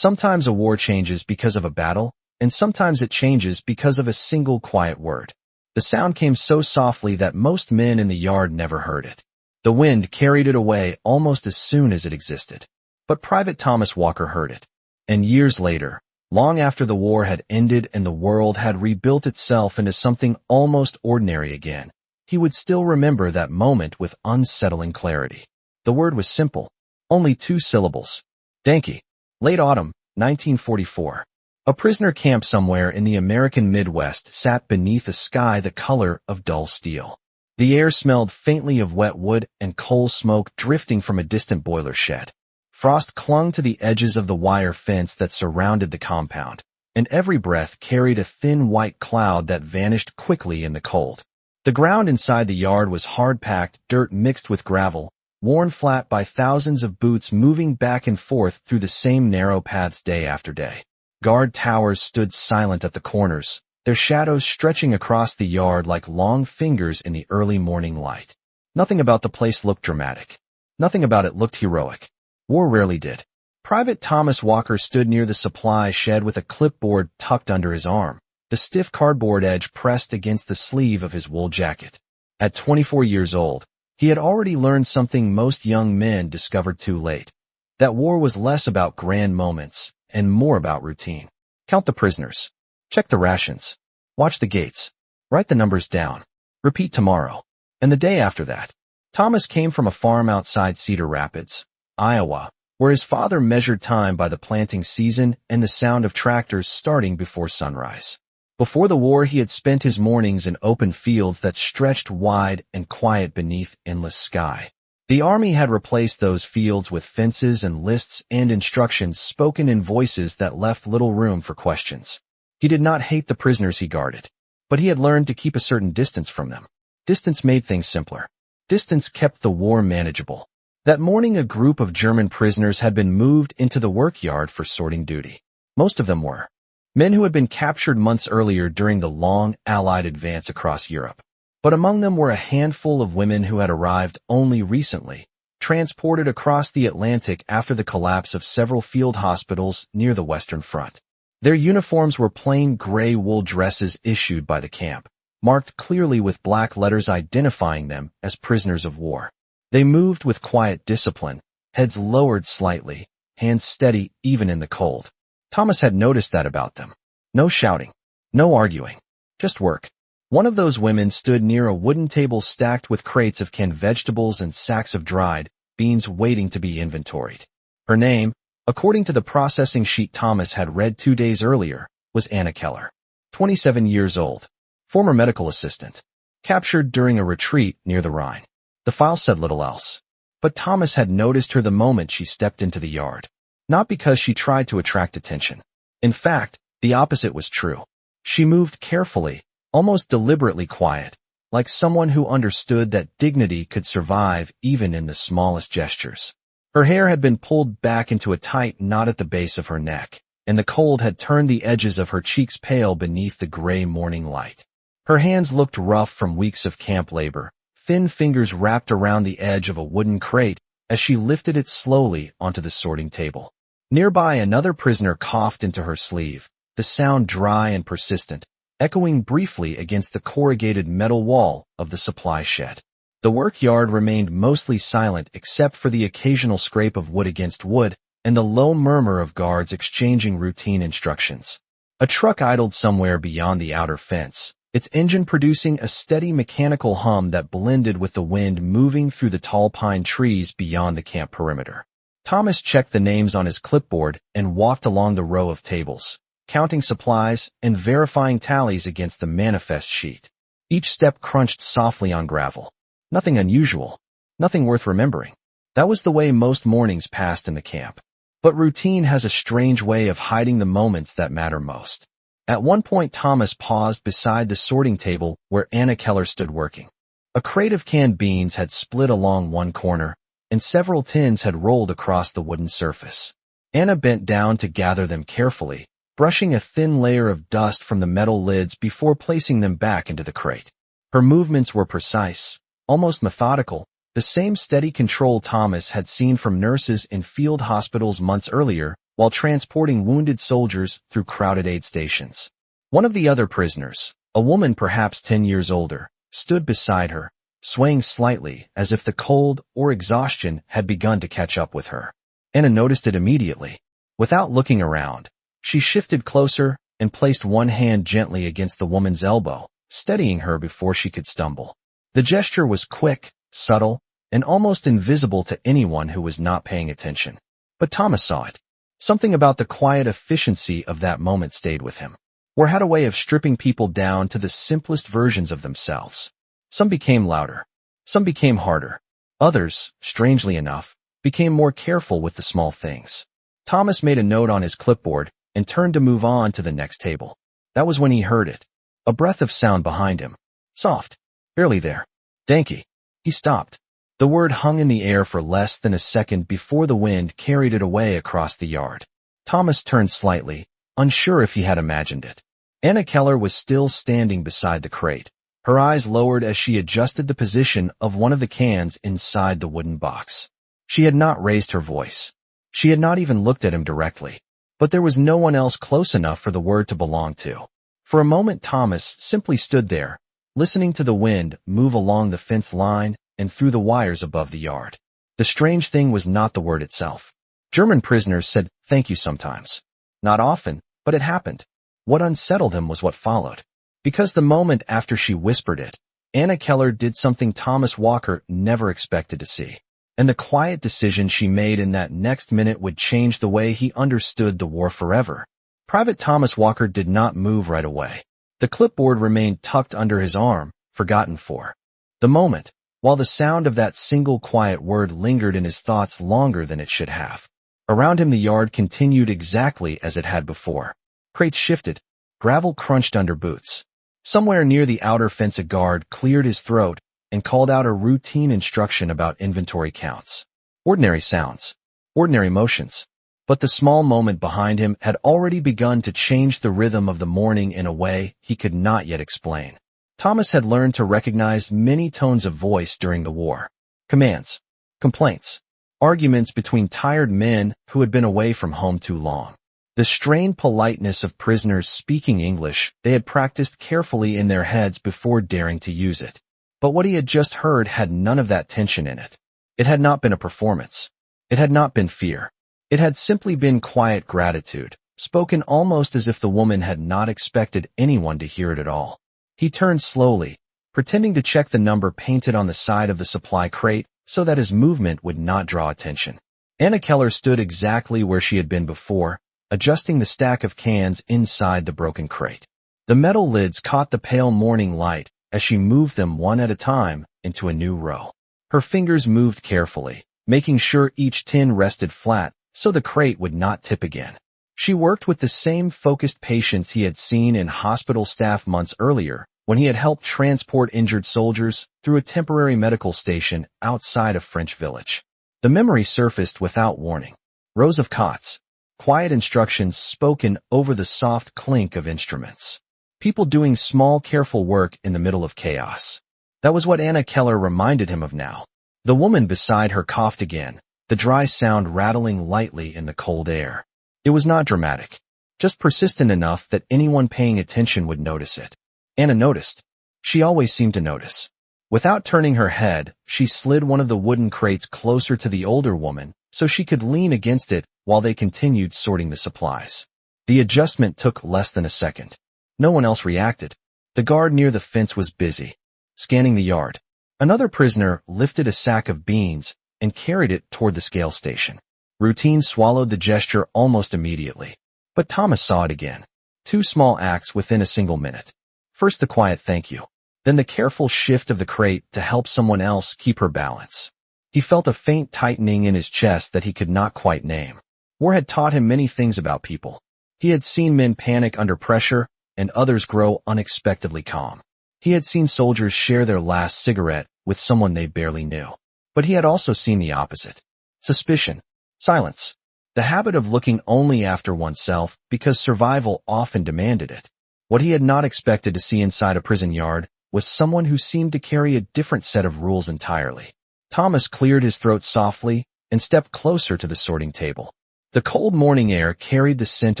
Sometimes a war changes because of a battle, and sometimes it changes because of a single quiet word. The sound came so softly that most men in the yard never heard it. The wind carried it away almost as soon as it existed. But Private Thomas Walker heard it. And years later, long after the war had ended and the world had rebuilt itself into something almost ordinary again, he would still remember that moment with unsettling clarity. The word was simple, only 2 syllables. Danke. Late autumn, 1944. A prisoner camp somewhere in the American Midwest sat beneath a sky the color of dull steel. The air smelled faintly of wet wood and coal smoke drifting from a distant boiler shed. Frost clung to the edges of the wire fence that surrounded the compound, and every breath carried a thin white cloud that vanished quickly in the cold. The ground inside the yard was hard-packed dirt mixed with gravel, worn flat by thousands of boots moving back and forth through the same narrow paths day after day. Guard towers stood silent at the corners, their shadows stretching across the yard like long fingers in the early morning light. Nothing about the place looked dramatic. Nothing about it looked heroic. War rarely did. Private Thomas Walker stood near the supply shed with a clipboard tucked under his arm, the stiff cardboard edge pressed against the sleeve of his wool jacket. At 24 years old, he had already learned something most young men discovered too late. That war was less about grand moments and more about routine. Count the prisoners. Check the rations. Watch the gates. Write the numbers down. Repeat tomorrow. And the day after that. Thomas came from a farm outside Cedar Rapids, Iowa, where his father measured time by the planting season and the sound of tractors starting before sunrise. Before the war, he had spent his mornings in open fields that stretched wide and quiet beneath endless sky. The army had replaced those fields with fences and lists and instructions spoken in voices that left little room for questions. He did not hate the prisoners he guarded, but he had learned to keep a certain distance from them. Distance made things simpler. Distance kept the war manageable. That morning, a group of German prisoners had been moved into the workyard for sorting duty. Most of them were men who had been captured months earlier during the long Allied advance across Europe. But among them were a handful of women who had arrived only recently, transported across the Atlantic after the collapse of several field hospitals near the Western Front. Their uniforms were plain gray wool dresses issued by the camp, marked clearly with black letters identifying them as prisoners of war. They moved with quiet discipline, heads lowered slightly, hands steady even in the cold. Thomas had noticed that about them. No shouting, no arguing, just work. One of those women stood near a wooden table stacked with crates of canned vegetables and sacks of dried beans waiting to be inventoried. Her name, according to the processing sheet Thomas had read 2 days earlier, was Anna Keller, 27 years old, former medical assistant, captured during a retreat near the Rhine. The file said little else, but Thomas had noticed her the moment she stepped into the yard. Not because she tried to attract attention. In fact, the opposite was true. She moved carefully, almost deliberately quiet, like someone who understood that dignity could survive even in the smallest gestures. Her hair had been pulled back into a tight knot at the base of her neck, and the cold had turned the edges of her cheeks pale beneath the gray morning light. Her hands looked rough from weeks of camp labor, thin fingers wrapped around the edge of a wooden crate as she lifted it slowly onto the sorting table. Nearby, another prisoner coughed into her sleeve, the sound dry and persistent, echoing briefly against the corrugated metal wall of the supply shed. The workyard remained mostly silent except for the occasional scrape of wood against wood and the low murmur of guards exchanging routine instructions. A truck idled somewhere beyond the outer fence, its engine producing a steady mechanical hum that blended with the wind moving through the tall pine trees beyond the camp perimeter. Thomas checked the names on his clipboard and walked along the row of tables, counting supplies and verifying tallies against the manifest sheet. Each step crunched softly on gravel. Nothing unusual, nothing worth remembering. That was the way most mornings passed in the camp. But routine has a strange way of hiding the moments that matter most. At one point, Thomas paused beside the sorting table where Anna Keller stood working. A crate of canned beans had split along one corner, and several tins had rolled across the wooden surface. Anna bent down to gather them carefully, brushing a thin layer of dust from the metal lids before placing them back into the crate. Her movements were precise, almost methodical, the same steady control Thomas had seen from nurses in field hospitals months earlier while transporting wounded soldiers through crowded aid stations. One of the other prisoners, a woman perhaps 10 years older, stood beside her, swaying slightly as if the cold or exhaustion had begun to catch up with her. Anna noticed it immediately. Without looking around, she shifted closer and placed one hand gently against the woman's elbow, steadying her before she could stumble. The gesture was quick, subtle, and almost invisible to anyone who was not paying attention. But Thomas saw it. Something about the quiet efficiency of that moment stayed with him. War had a way of stripping people down to the simplest versions of themselves. Some became louder. Some became harder. Others, strangely enough, became more careful with the small things. Thomas made a note on his clipboard and turned to move on to the next table. That was when he heard it. A breath of sound behind him. Soft. Barely there. Danke. He stopped. The word hung in the air for less than a second before the wind carried it away across the yard. Thomas turned slightly, unsure if he had imagined it. Anna Keller was still standing beside the crate, her eyes lowered as she adjusted the position of one of the cans inside the wooden box. She had not raised her voice. She had not even looked at him directly. But there was no one else close enough for the word to belong to. For a moment Thomas simply stood there, listening to the wind move along the fence line and through the wires above the yard. The strange thing was not the word itself. German prisoners said thank you sometimes. Not often, but it happened. What unsettled him was what followed. Because the moment after she whispered it, Anna Keller did something Thomas Walker never expected to see. And the quiet decision she made in that next minute would change the way he understood the war forever. Private Thomas Walker did not move right away. The clipboard remained tucked under his arm, forgotten for the moment, while the sound of that single quiet word lingered in his thoughts longer than it should have. Around him the yard continued exactly as it had before. Crates shifted. Gravel crunched under boots. Somewhere near the outer fence a guard cleared his throat and called out a routine instruction about inventory counts. Ordinary sounds. Ordinary motions. But the small moment behind him had already begun to change the rhythm of the morning in a way he could not yet explain. Thomas had learned to recognize many tones of voice during the war. Commands. Complaints. Arguments between tired men who had been away from home too long. The strained politeness of prisoners speaking English they had practiced carefully in their heads before daring to use it. But what he had just heard had none of that tension in it. It had not been a performance. It had not been fear. It had simply been quiet gratitude, spoken almost as if the woman had not expected anyone to hear it at all. He turned slowly, pretending to check the number painted on the side of the supply crate so that his movement would not draw attention. Anna Keller stood exactly where she had been before, adjusting the stack of cans inside the broken crate. The metal lids caught the pale morning light as she moved them one at a time into a new row. Her fingers moved carefully, making sure each tin rested flat so the crate would not tip again. She worked with the same focused patience he had seen in hospital staff months earlier when he had helped transport injured soldiers through a temporary medical station outside a French village. The memory surfaced without warning. Rows of cots. Quiet instructions spoken over the soft clink of instruments. People doing small, careful work in the middle of chaos. That was what Anna Keller reminded him of now. The woman beside her coughed again, the dry sound rattling lightly in the cold air. It was not dramatic, just persistent enough that anyone paying attention would notice it. Anna noticed. She always seemed to notice. Without turning her head, she slid one of the wooden crates closer to the older woman so she could lean against it while they continued sorting the supplies. The adjustment took less than a second. No one else reacted. The guard near the fence was busy, scanning the yard. Another prisoner lifted a sack of beans and carried it toward the scale station. Routine swallowed the gesture almost immediately. But Thomas saw it again. 2 small acts within a single minute. First the quiet thank you, then the careful shift of the crate to help someone else keep her balance. He felt a faint tightening in his chest that he could not quite name. War had taught him many things about people. He had seen men panic under pressure and others grow unexpectedly calm. He had seen soldiers share their last cigarette with someone they barely knew. But he had also seen the opposite. Suspicion. Silence. The habit of looking only after oneself because survival often demanded it. What he had not expected to see inside a prison yard was someone who seemed to carry a different set of rules entirely. Thomas cleared his throat softly and stepped closer to the sorting table. The cold morning air carried the scent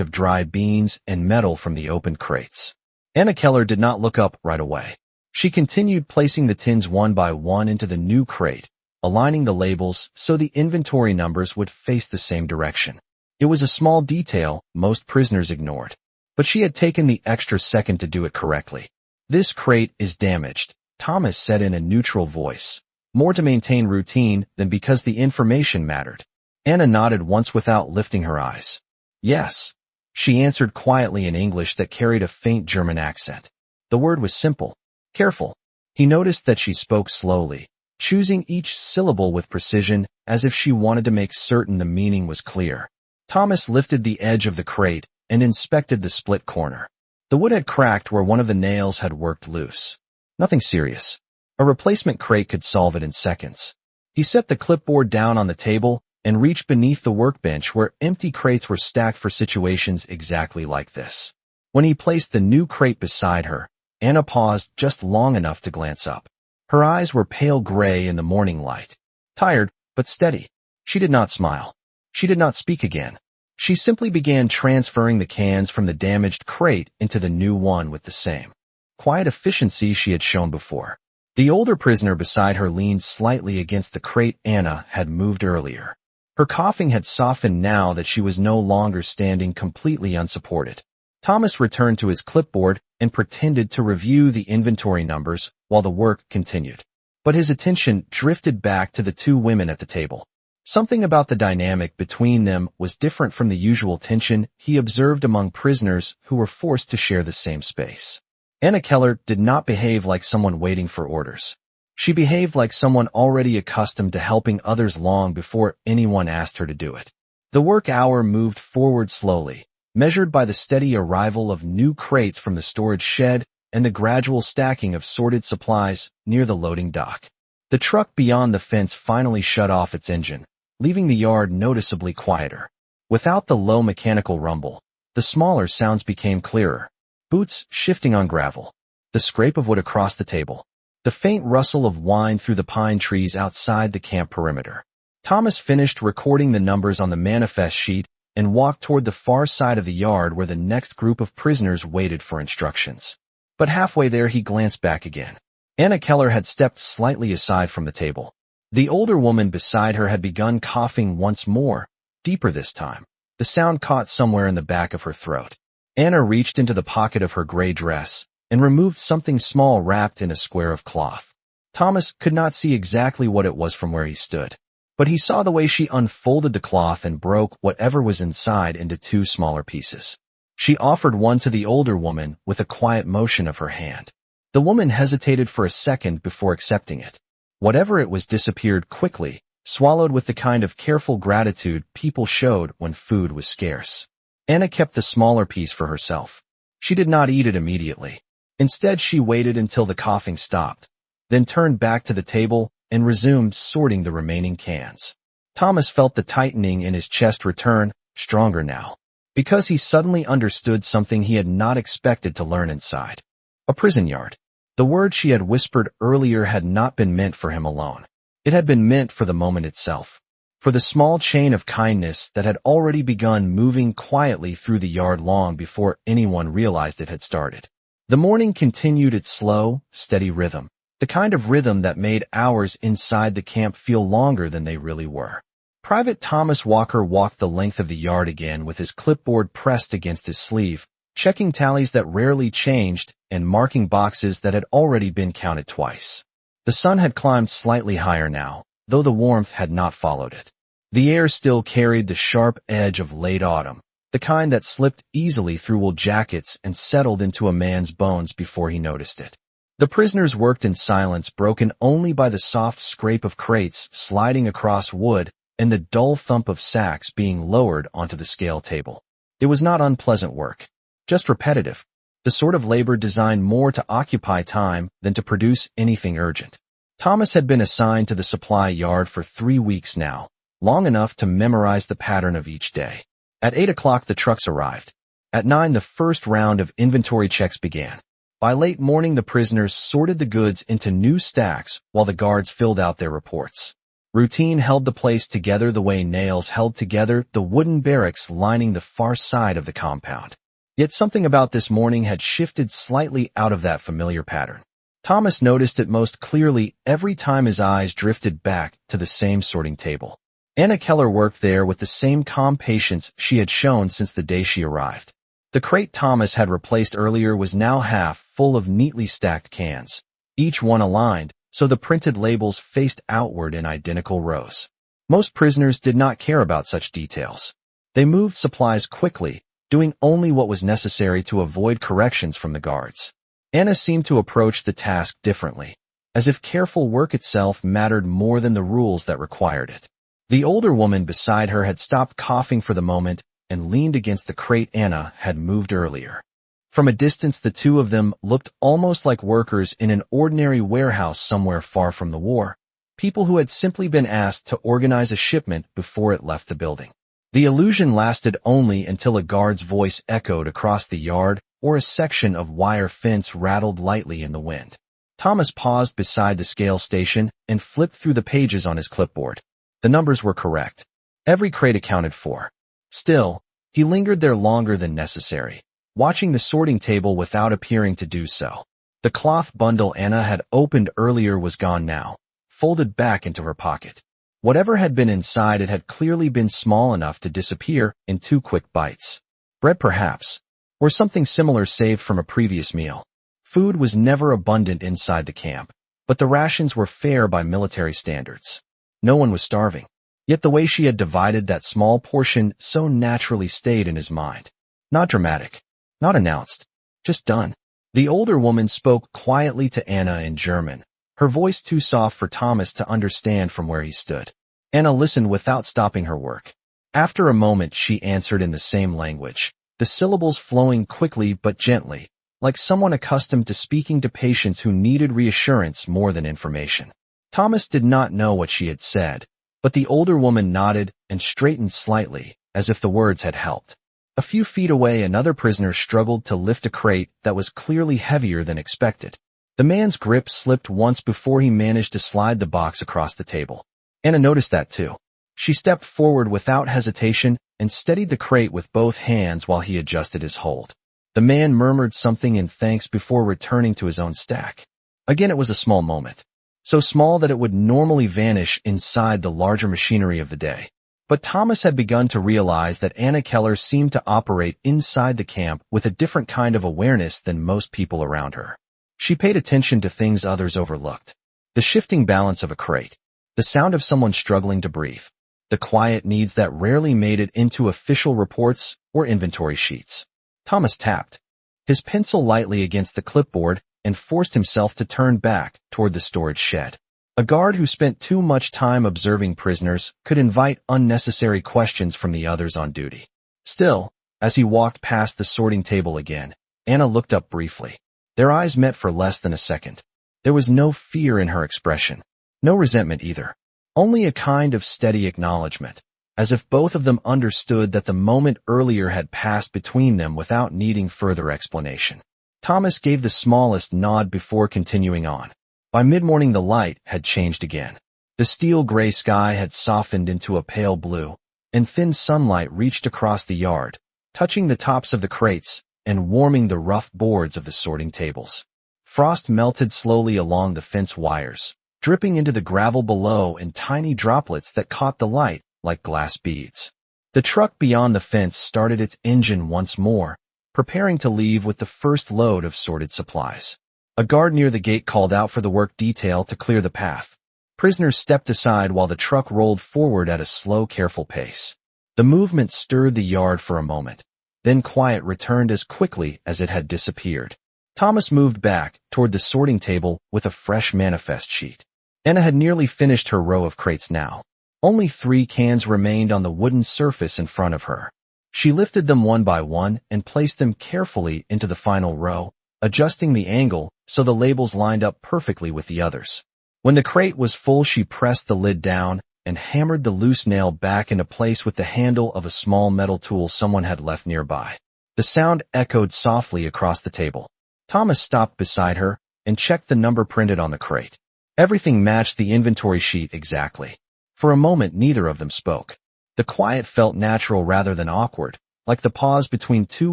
of dry beans and metal from the opened crates. Anna Keller did not look up right away. She continued placing the tins one by one into the new crate, aligning the labels so the inventory numbers would face the same direction. It was a small detail most prisoners ignored, but she had taken the extra second to do it correctly. "This crate is damaged," Thomas said in a neutral voice, more to maintain routine than because the information mattered. Anna nodded once without lifting her eyes. "Yes," she answered quietly in English that carried a faint German accent. The word was simple. "Careful." He noticed that she spoke slowly, choosing each syllable with precision as if she wanted to make certain the meaning was clear. Thomas lifted the edge of the crate and inspected the split corner. The wood had cracked where one of the nails had worked loose. Nothing serious. A replacement crate could solve it in seconds. He set the clipboard down on the table and reached beneath the workbench where empty crates were stacked for situations exactly like this. When he placed the new crate beside her, Anna paused just long enough to glance up. Her eyes were pale gray in the morning light. Tired, but steady. She did not smile. She did not speak again. She simply began transferring the cans from the damaged crate into the new one with the same quiet efficiency she had shown before. The older prisoner beside her leaned slightly against the crate Anna had moved earlier. Her coughing had softened now that she was no longer standing completely unsupported. Thomas returned to his clipboard and pretended to review the inventory numbers while the work continued. But his attention drifted back to the two women at the table. Something about the dynamic between them was different from the usual tension he observed among prisoners who were forced to share the same space. Anna Keller did not behave like someone waiting for orders. She behaved like someone already accustomed to helping others long before anyone asked her to do it. The work hour moved forward slowly, measured by the steady arrival of new crates from the storage shed and the gradual stacking of sorted supplies near the loading dock. The truck beyond the fence finally shut off its engine, leaving the yard noticeably quieter. Without the low mechanical rumble, the smaller sounds became clearer. Boots shifting on gravel, the scrape of wood across the table, the faint rustle of wine through the pine trees outside the camp perimeter. Thomas finished recording the numbers on the manifest sheet and walked toward the far side of the yard where the next group of prisoners waited for instructions. But halfway there he glanced back again. Anna Keller had stepped slightly aside from the table. The older woman beside her had begun coughing once more, deeper this time. The sound caught somewhere in the back of her throat. Anna reached into the pocket of her gray dress and removed something small wrapped in a square of cloth. Thomas could not see exactly what it was from where he stood, but he saw the way she unfolded the cloth and broke whatever was inside into two smaller pieces. She offered one to the older woman with a quiet motion of her hand. The woman hesitated for a second before accepting it. Whatever it was disappeared quickly, swallowed with the kind of careful gratitude people showed when food was scarce. Anna kept the smaller piece for herself. She did not eat it immediately. Instead, she waited until the coughing stopped, then turned back to the table and resumed sorting the remaining cans. Thomas felt the tightening in his chest return, stronger now, because he suddenly understood something he had not expected to learn inside. A prison yard. The word she had whispered earlier had not been meant for him alone. It had been meant for the moment itself, for the small chain of kindness that had already begun moving quietly through the yard long before anyone realized it had started. The morning continued its slow, steady rhythm, the kind of rhythm that made hours inside the camp feel longer than they really were. Private Thomas Walker walked the length of the yard again with his clipboard pressed against his sleeve, checking tallies that rarely changed and marking boxes that had already been counted twice. The sun had climbed slightly higher now, though the warmth had not followed it. The air still carried the sharp edge of late autumn, the kind that slipped easily through wool jackets and settled into a man's bones before he noticed it. The prisoners worked in silence broken only by the soft scrape of crates sliding across wood and the dull thump of sacks being lowered onto the scale table. It was not unpleasant work, just repetitive, the sort of labor designed more to occupy time than to produce anything urgent. Thomas had been assigned to the supply yard for 3 weeks now, long enough to memorize the pattern of each day. At 8 o'clock the trucks arrived. At 9 the first round of inventory checks began. By late morning the prisoners sorted the goods into new stacks while the guards filled out their reports. Routine held the place together the way nails held together the wooden barracks lining the far side of the compound. Yet something about this morning had shifted slightly out of that familiar pattern. Thomas noticed it most clearly every time his eyes drifted back to the same sorting table. Anna Keller worked there with the same calm patience she had shown since the day she arrived. The crate Thomas had replaced earlier was now half full of neatly stacked cans, each one aligned, so the printed labels faced outward in identical rows. Most prisoners did not care about such details. They moved supplies quickly, doing only what was necessary to avoid corrections from the guards. Anna seemed to approach the task differently, as if careful work itself mattered more than the rules that required it. The older woman beside her had stopped coughing for the moment and leaned against the crate Anna had moved earlier. From a distance, the two of them looked almost like workers in an ordinary warehouse somewhere far from the war, people who had simply been asked to organize a shipment before it left the building. The illusion lasted only until a guard's voice echoed across the yard or a section of wire fence rattled lightly in the wind. Thomas paused beside the scale station and flipped through the pages on his clipboard. The numbers were correct. Every crate accounted for. Still, he lingered there longer than necessary, watching the sorting table without appearing to do so. The cloth bundle Anna had opened earlier was gone now, folded back into her pocket. Whatever had been inside it had clearly been small enough to disappear in 2 quick bites. Bread perhaps, or something similar saved from a previous meal. Food was never abundant inside the camp, but the rations were fair by military standards. No one was starving. Yet the way she had divided that small portion so naturally stayed in his mind. Not dramatic, not announced, just done. The older woman spoke quietly to Anna in German, her voice too soft for Thomas to understand from where he stood. Anna listened without stopping her work. After a moment she answered in the same language, the syllables flowing quickly but gently, like someone accustomed to speaking to patients who needed reassurance more than information. Thomas did not know what she had said, but the older woman nodded and straightened slightly, as if the words had helped. A few feet away, another prisoner struggled to lift a crate that was clearly heavier than expected. The man's grip slipped once before he managed to slide the box across the table. Anna noticed that too. She stepped forward without hesitation and steadied the crate with both hands while he adjusted his hold. The man murmured something in thanks before returning to his own stack. Again, it was a small moment. So small that it would normally vanish inside the larger machinery of the day. But Thomas had begun to realize that Anna Keller seemed to operate inside the camp with a different kind of awareness than most people around her. She paid attention to things others overlooked. The shifting balance of a crate, the sound of someone struggling to breathe, the quiet needs that rarely made it into official reports or inventory sheets. Thomas tapped his pencil lightly against the clipboard and forced himself to turn back toward the storage shed. A guard who spent too much time observing prisoners could invite unnecessary questions from the others on duty. Still, as he walked past the sorting table again, Anna looked up briefly. Their eyes met for less than a second. There was no fear in her expression, no resentment either, only a kind of steady acknowledgement, as if both of them understood that the moment earlier had passed between them without needing further explanation. Thomas gave the smallest nod before continuing on. By mid-morning the light had changed again. The steel-gray sky had softened into a pale blue, and thin sunlight reached across the yard, touching the tops of the crates and warming the rough boards of the sorting tables. Frost melted slowly along the fence wires, dripping into the gravel below in tiny droplets that caught the light like glass beads. The truck beyond the fence started its engine once more, preparing to leave with the first load of sorted supplies. A guard near the gate called out for the work detail to clear the path. Prisoners stepped aside while the truck rolled forward at a slow, careful pace. The movement stirred the yard for a moment. Then quiet returned as quickly as it had disappeared. Thomas moved back toward the sorting table with a fresh manifest sheet. Anna had nearly finished her row of crates now. Only 3 cans remained on the wooden surface in front of her. She lifted them one by one and placed them carefully into the final row, adjusting the angle so the labels lined up perfectly with the others. When the crate was full, she pressed the lid down and hammered the loose nail back into place with the handle of a small metal tool someone had left nearby. The sound echoed softly across the table. Thomas stopped beside her and checked the number printed on the crate. Everything matched the inventory sheet exactly. For a moment, neither of them spoke. The quiet felt natural rather than awkward, like the pause between two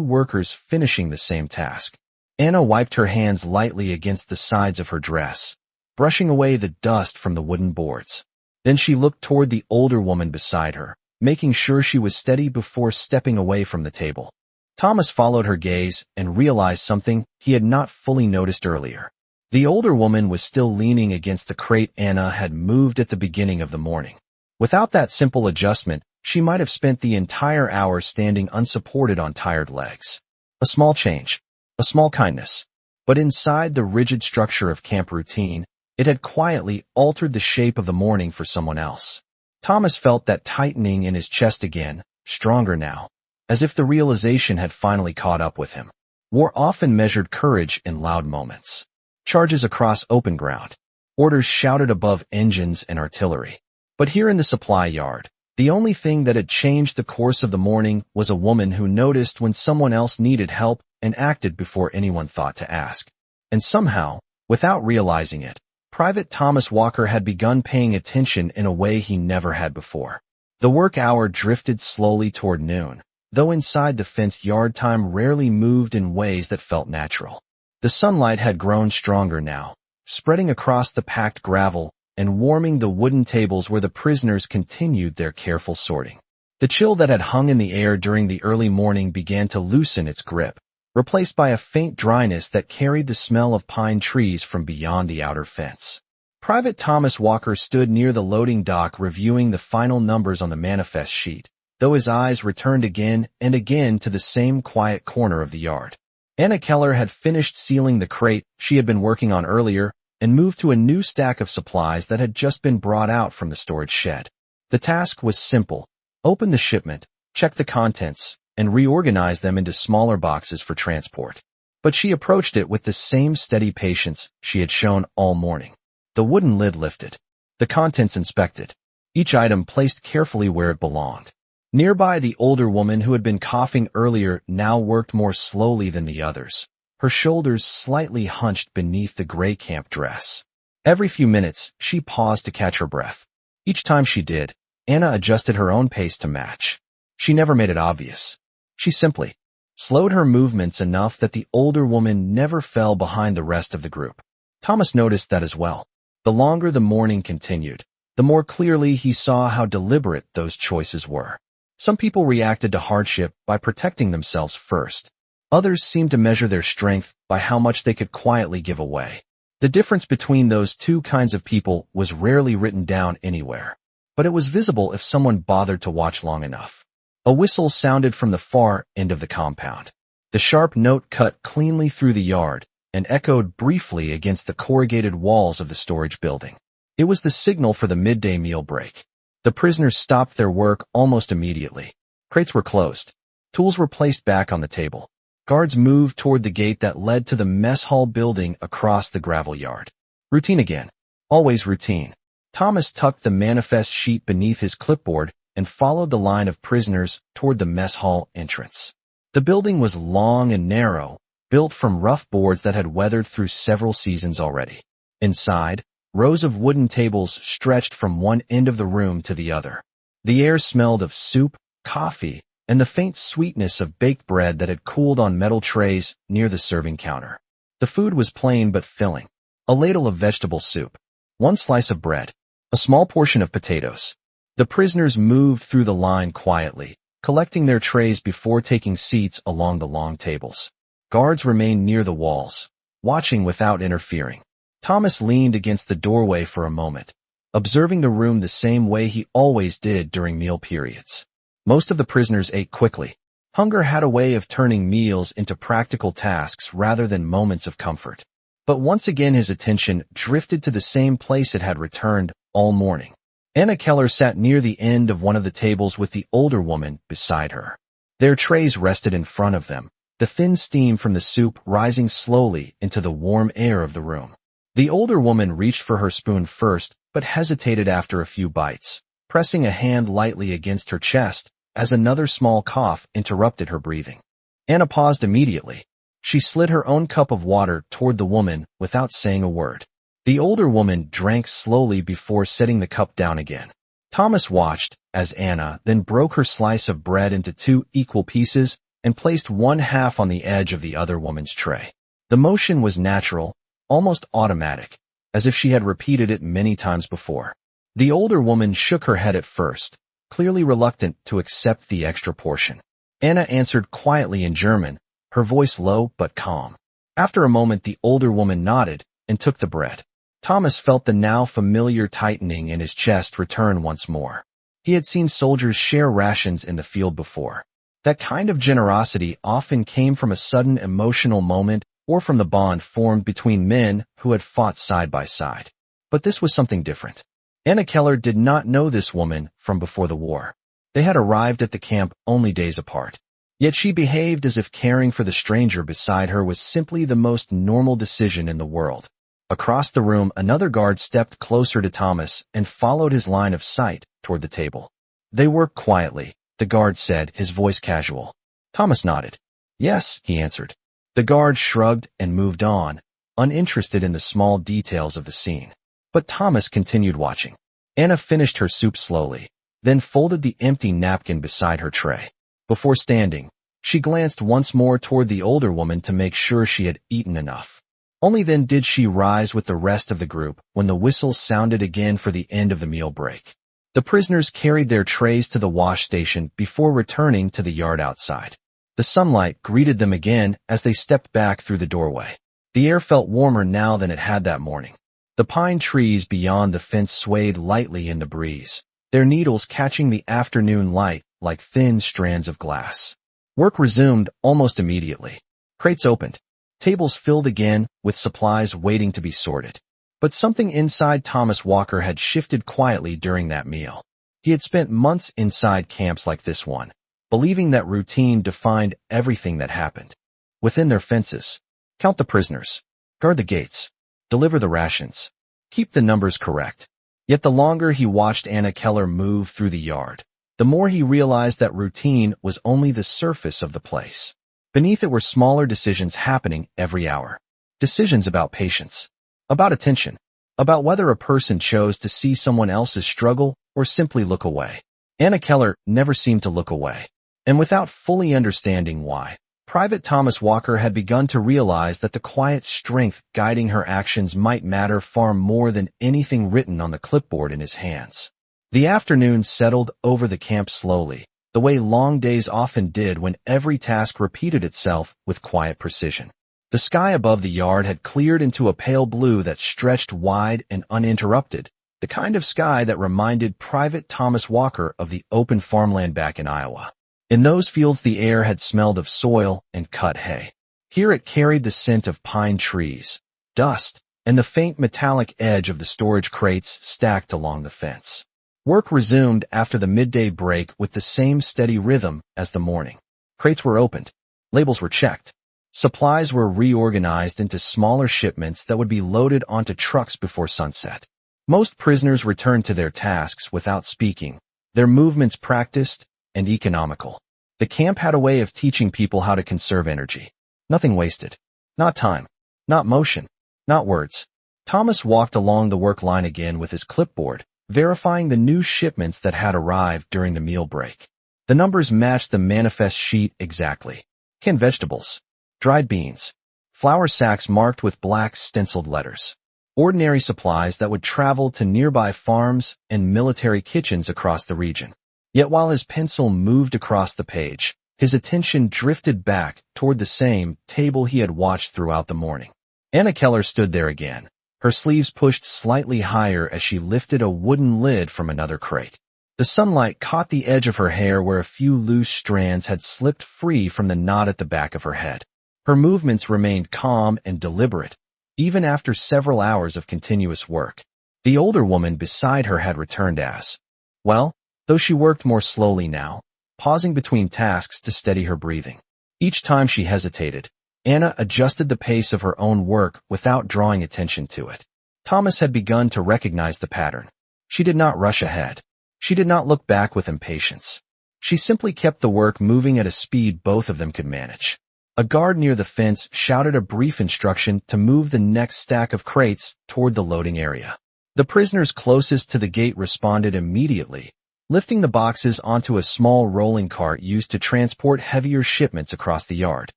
workers finishing the same task. Anna wiped her hands lightly against the sides of her dress, brushing away the dust from the wooden boards. Then she looked toward the older woman beside her, making sure she was steady before stepping away from the table. Thomas followed her gaze and realized something he had not fully noticed earlier. The older woman was still leaning against the crate Anna had moved at the beginning of the morning. Without that simple adjustment, she might have spent the entire hour standing unsupported on tired legs. A small change, a small kindness. But inside the rigid structure of camp routine, it had quietly altered the shape of the morning for someone else. Thomas felt that tightening in his chest again, stronger now, as if the realization had finally caught up with him. War often measured courage in loud moments. Charges across open ground. Orders shouted above engines and artillery. But here in the supply yard, the only thing that had changed the course of the morning was a woman who noticed when someone else needed help and acted before anyone thought to ask. And somehow, without realizing it, Private Thomas Walker had begun paying attention in a way he never had before. The work hour drifted slowly toward noon, though inside the fenced yard time rarely moved in ways that felt natural. The sunlight had grown stronger now, spreading across the packed gravel and warming the wooden tables where the prisoners continued their careful sorting. The chill that had hung in the air during the early morning began to loosen its grip, replaced by a faint dryness that carried the smell of pine trees from beyond the outer fence. Private Thomas Walker stood near the loading dock reviewing the final numbers on the manifest sheet, though his eyes returned again and again to the same quiet corner of the yard. Anna Keller had finished sealing the crate she had been working on earlier and moved to a new stack of supplies that had just been brought out from the storage shed. The task was simple: open the shipment, check the contents, and reorganize them into smaller boxes for transport. But she approached it with the same steady patience she had shown all morning. The wooden lid lifted, the contents inspected, each item placed carefully where it belonged. Nearby, the older woman who had been coughing earlier now worked more slowly than the others, her shoulders slightly hunched beneath the gray camp dress. Every few minutes, she paused to catch her breath. Each time she did, Anna adjusted her own pace to match. She never made it obvious. She simply slowed her movements enough that the older woman never fell behind the rest of the group. Thomas noticed that as well. The longer the morning continued, the more clearly he saw how deliberate those choices were. Some people reacted to hardship by protecting themselves first. Others seemed to measure their strength by how much they could quietly give away. The difference between those two kinds of people was rarely written down anywhere, but it was visible if someone bothered to watch long enough. A whistle sounded from the far end of the compound. The sharp note cut cleanly through the yard and echoed briefly against the corrugated walls of the storage building. It was the signal for the midday meal break. The prisoners stopped their work almost immediately. Crates were closed. Tools were placed back on the table. Guards moved toward the gate that led to the mess hall building across the gravel yard. Routine again. Always routine. Thomas tucked the manifest sheet beneath his clipboard and followed the line of prisoners toward the mess hall entrance. The building was long and narrow, built from rough boards that had weathered through several seasons already. Inside, rows of wooden tables stretched from one end of the room to the other. The air smelled of soup, coffee, and the faint sweetness of baked bread that had cooled on metal trays near the serving counter. The food was plain but filling. A ladle of vegetable soup, one slice of bread, a small portion of potatoes. The prisoners moved through the line quietly, collecting their trays before taking seats along the long tables. Guards remained near the walls, watching without interfering. Thomas leaned against the doorway for a moment, observing the room the same way he always did during meal periods. Most of the prisoners ate quickly. Hunger had a way of turning meals into practical tasks rather than moments of comfort. But once again his attention drifted to the same place it had returned all morning. Anna Keller sat near the end of one of the tables with the older woman beside her. Their trays rested in front of them, the thin steam from the soup rising slowly into the warm air of the room. The older woman reached for her spoon first, but hesitated after a few bites, pressing a hand lightly against her chest as another small cough interrupted her breathing. Anna paused immediately. She slid her own cup of water toward the woman without saying a word. The older woman drank slowly before setting the cup down again. Thomas watched as Anna then broke her slice of bread into 2 equal pieces and placed one half on the edge of the other woman's tray. The motion was natural, almost automatic, as if she had repeated it many times before. The older woman shook her head at first, clearly reluctant to accept the extra portion. Anna answered quietly in German, her voice low but calm. After a moment, the older woman nodded and took the bread. Thomas felt the now familiar tightening in his chest return once more. He had seen soldiers share rations in the field before. That kind of generosity often came from a sudden emotional moment or from the bond formed between men who had fought side by side. But this was something different. Anna Keller did not know this woman from before the war. They had arrived at the camp only days apart. Yet she behaved as if caring for the stranger beside her was simply the most normal decision in the world. Across the room, another guard stepped closer to Thomas and followed his line of sight toward the table. "They work quietly," the guard said, his voice casual. Thomas nodded. "Yes," he answered. The guard shrugged and moved on, uninterested in the small details of the scene. But Thomas continued watching. Anna finished her soup slowly, then folded the empty napkin beside her tray. Before standing, she glanced once more toward the older woman to make sure she had eaten enough. Only then did she rise with the rest of the group when the whistle sounded again for the end of the meal break. The prisoners carried their trays to the wash station before returning to the yard outside. The sunlight greeted them again as they stepped back through the doorway. The air felt warmer now than it had that morning. The pine trees beyond the fence swayed lightly in the breeze, their needles catching the afternoon light like thin strands of glass. Work resumed almost immediately. Crates opened. Tables filled again, with supplies waiting to be sorted. But something inside Thomas Walker had shifted quietly during that meal. He had spent months inside camps like this one, believing that routine defined everything that happened. Within their fences, count the prisoners, guard the gates, deliver the rations, keep the numbers correct. Yet the longer he watched Anna Keller move through the yard, the more he realized that routine was only the surface of the place. Beneath it were smaller decisions happening every hour. Decisions about patience, about attention, about whether a person chose to see someone else's struggle or simply look away. Anna Keller never seemed to look away. And without fully understanding why, Private Thomas Walker had begun to realize that the quiet strength guiding her actions might matter far more than anything written on the clipboard in his hands. The afternoon settled over the camp slowly, the way long days often did when every task repeated itself with quiet precision. The sky above the yard had cleared into a pale blue that stretched wide and uninterrupted, the kind of sky that reminded Private Thomas Walker of the open farmland back in Iowa. In those fields the air had smelled of soil and cut hay. Here it carried the scent of pine trees, dust, and the faint metallic edge of the storage crates stacked along the fence. Work resumed after the midday break with the same steady rhythm as the morning. Crates were opened. Labels were checked. Supplies were reorganized into smaller shipments that would be loaded onto trucks before sunset. Most prisoners returned to their tasks without speaking, their movements practiced and economical. The camp had a way of teaching people how to conserve energy. Nothing wasted. Not time. Not motion. Not words. Thomas walked along the work line again with his clipboard, verifying the new shipments that had arrived during the meal break. The numbers matched the manifest sheet exactly. Canned vegetables, dried beans, flour sacks marked with black stenciled letters. Ordinary supplies that would travel to nearby farms and military kitchens across the region. Yet while his pencil moved across the page, his attention drifted back toward the same table he had watched throughout the morning. Anna Keller stood there again, her sleeves pushed slightly higher as she lifted a wooden lid from another crate. The sunlight caught the edge of her hair where a few loose strands had slipped free from the knot at the back of her head. Her movements remained calm and deliberate, even after several hours of continuous work. The older woman beside her had returned as well, though she worked more slowly now, pausing between tasks to steady her breathing. Each time she hesitated, Anna adjusted the pace of her own work without drawing attention to it. Thomas had begun to recognize the pattern. She did not rush ahead. She did not look back with impatience. She simply kept the work moving at a speed both of them could manage. A guard near the fence shouted a brief instruction to move the next stack of crates toward the loading area. The prisoners closest to the gate responded immediately, lifting the boxes onto a small rolling cart used to transport heavier shipments across the yard.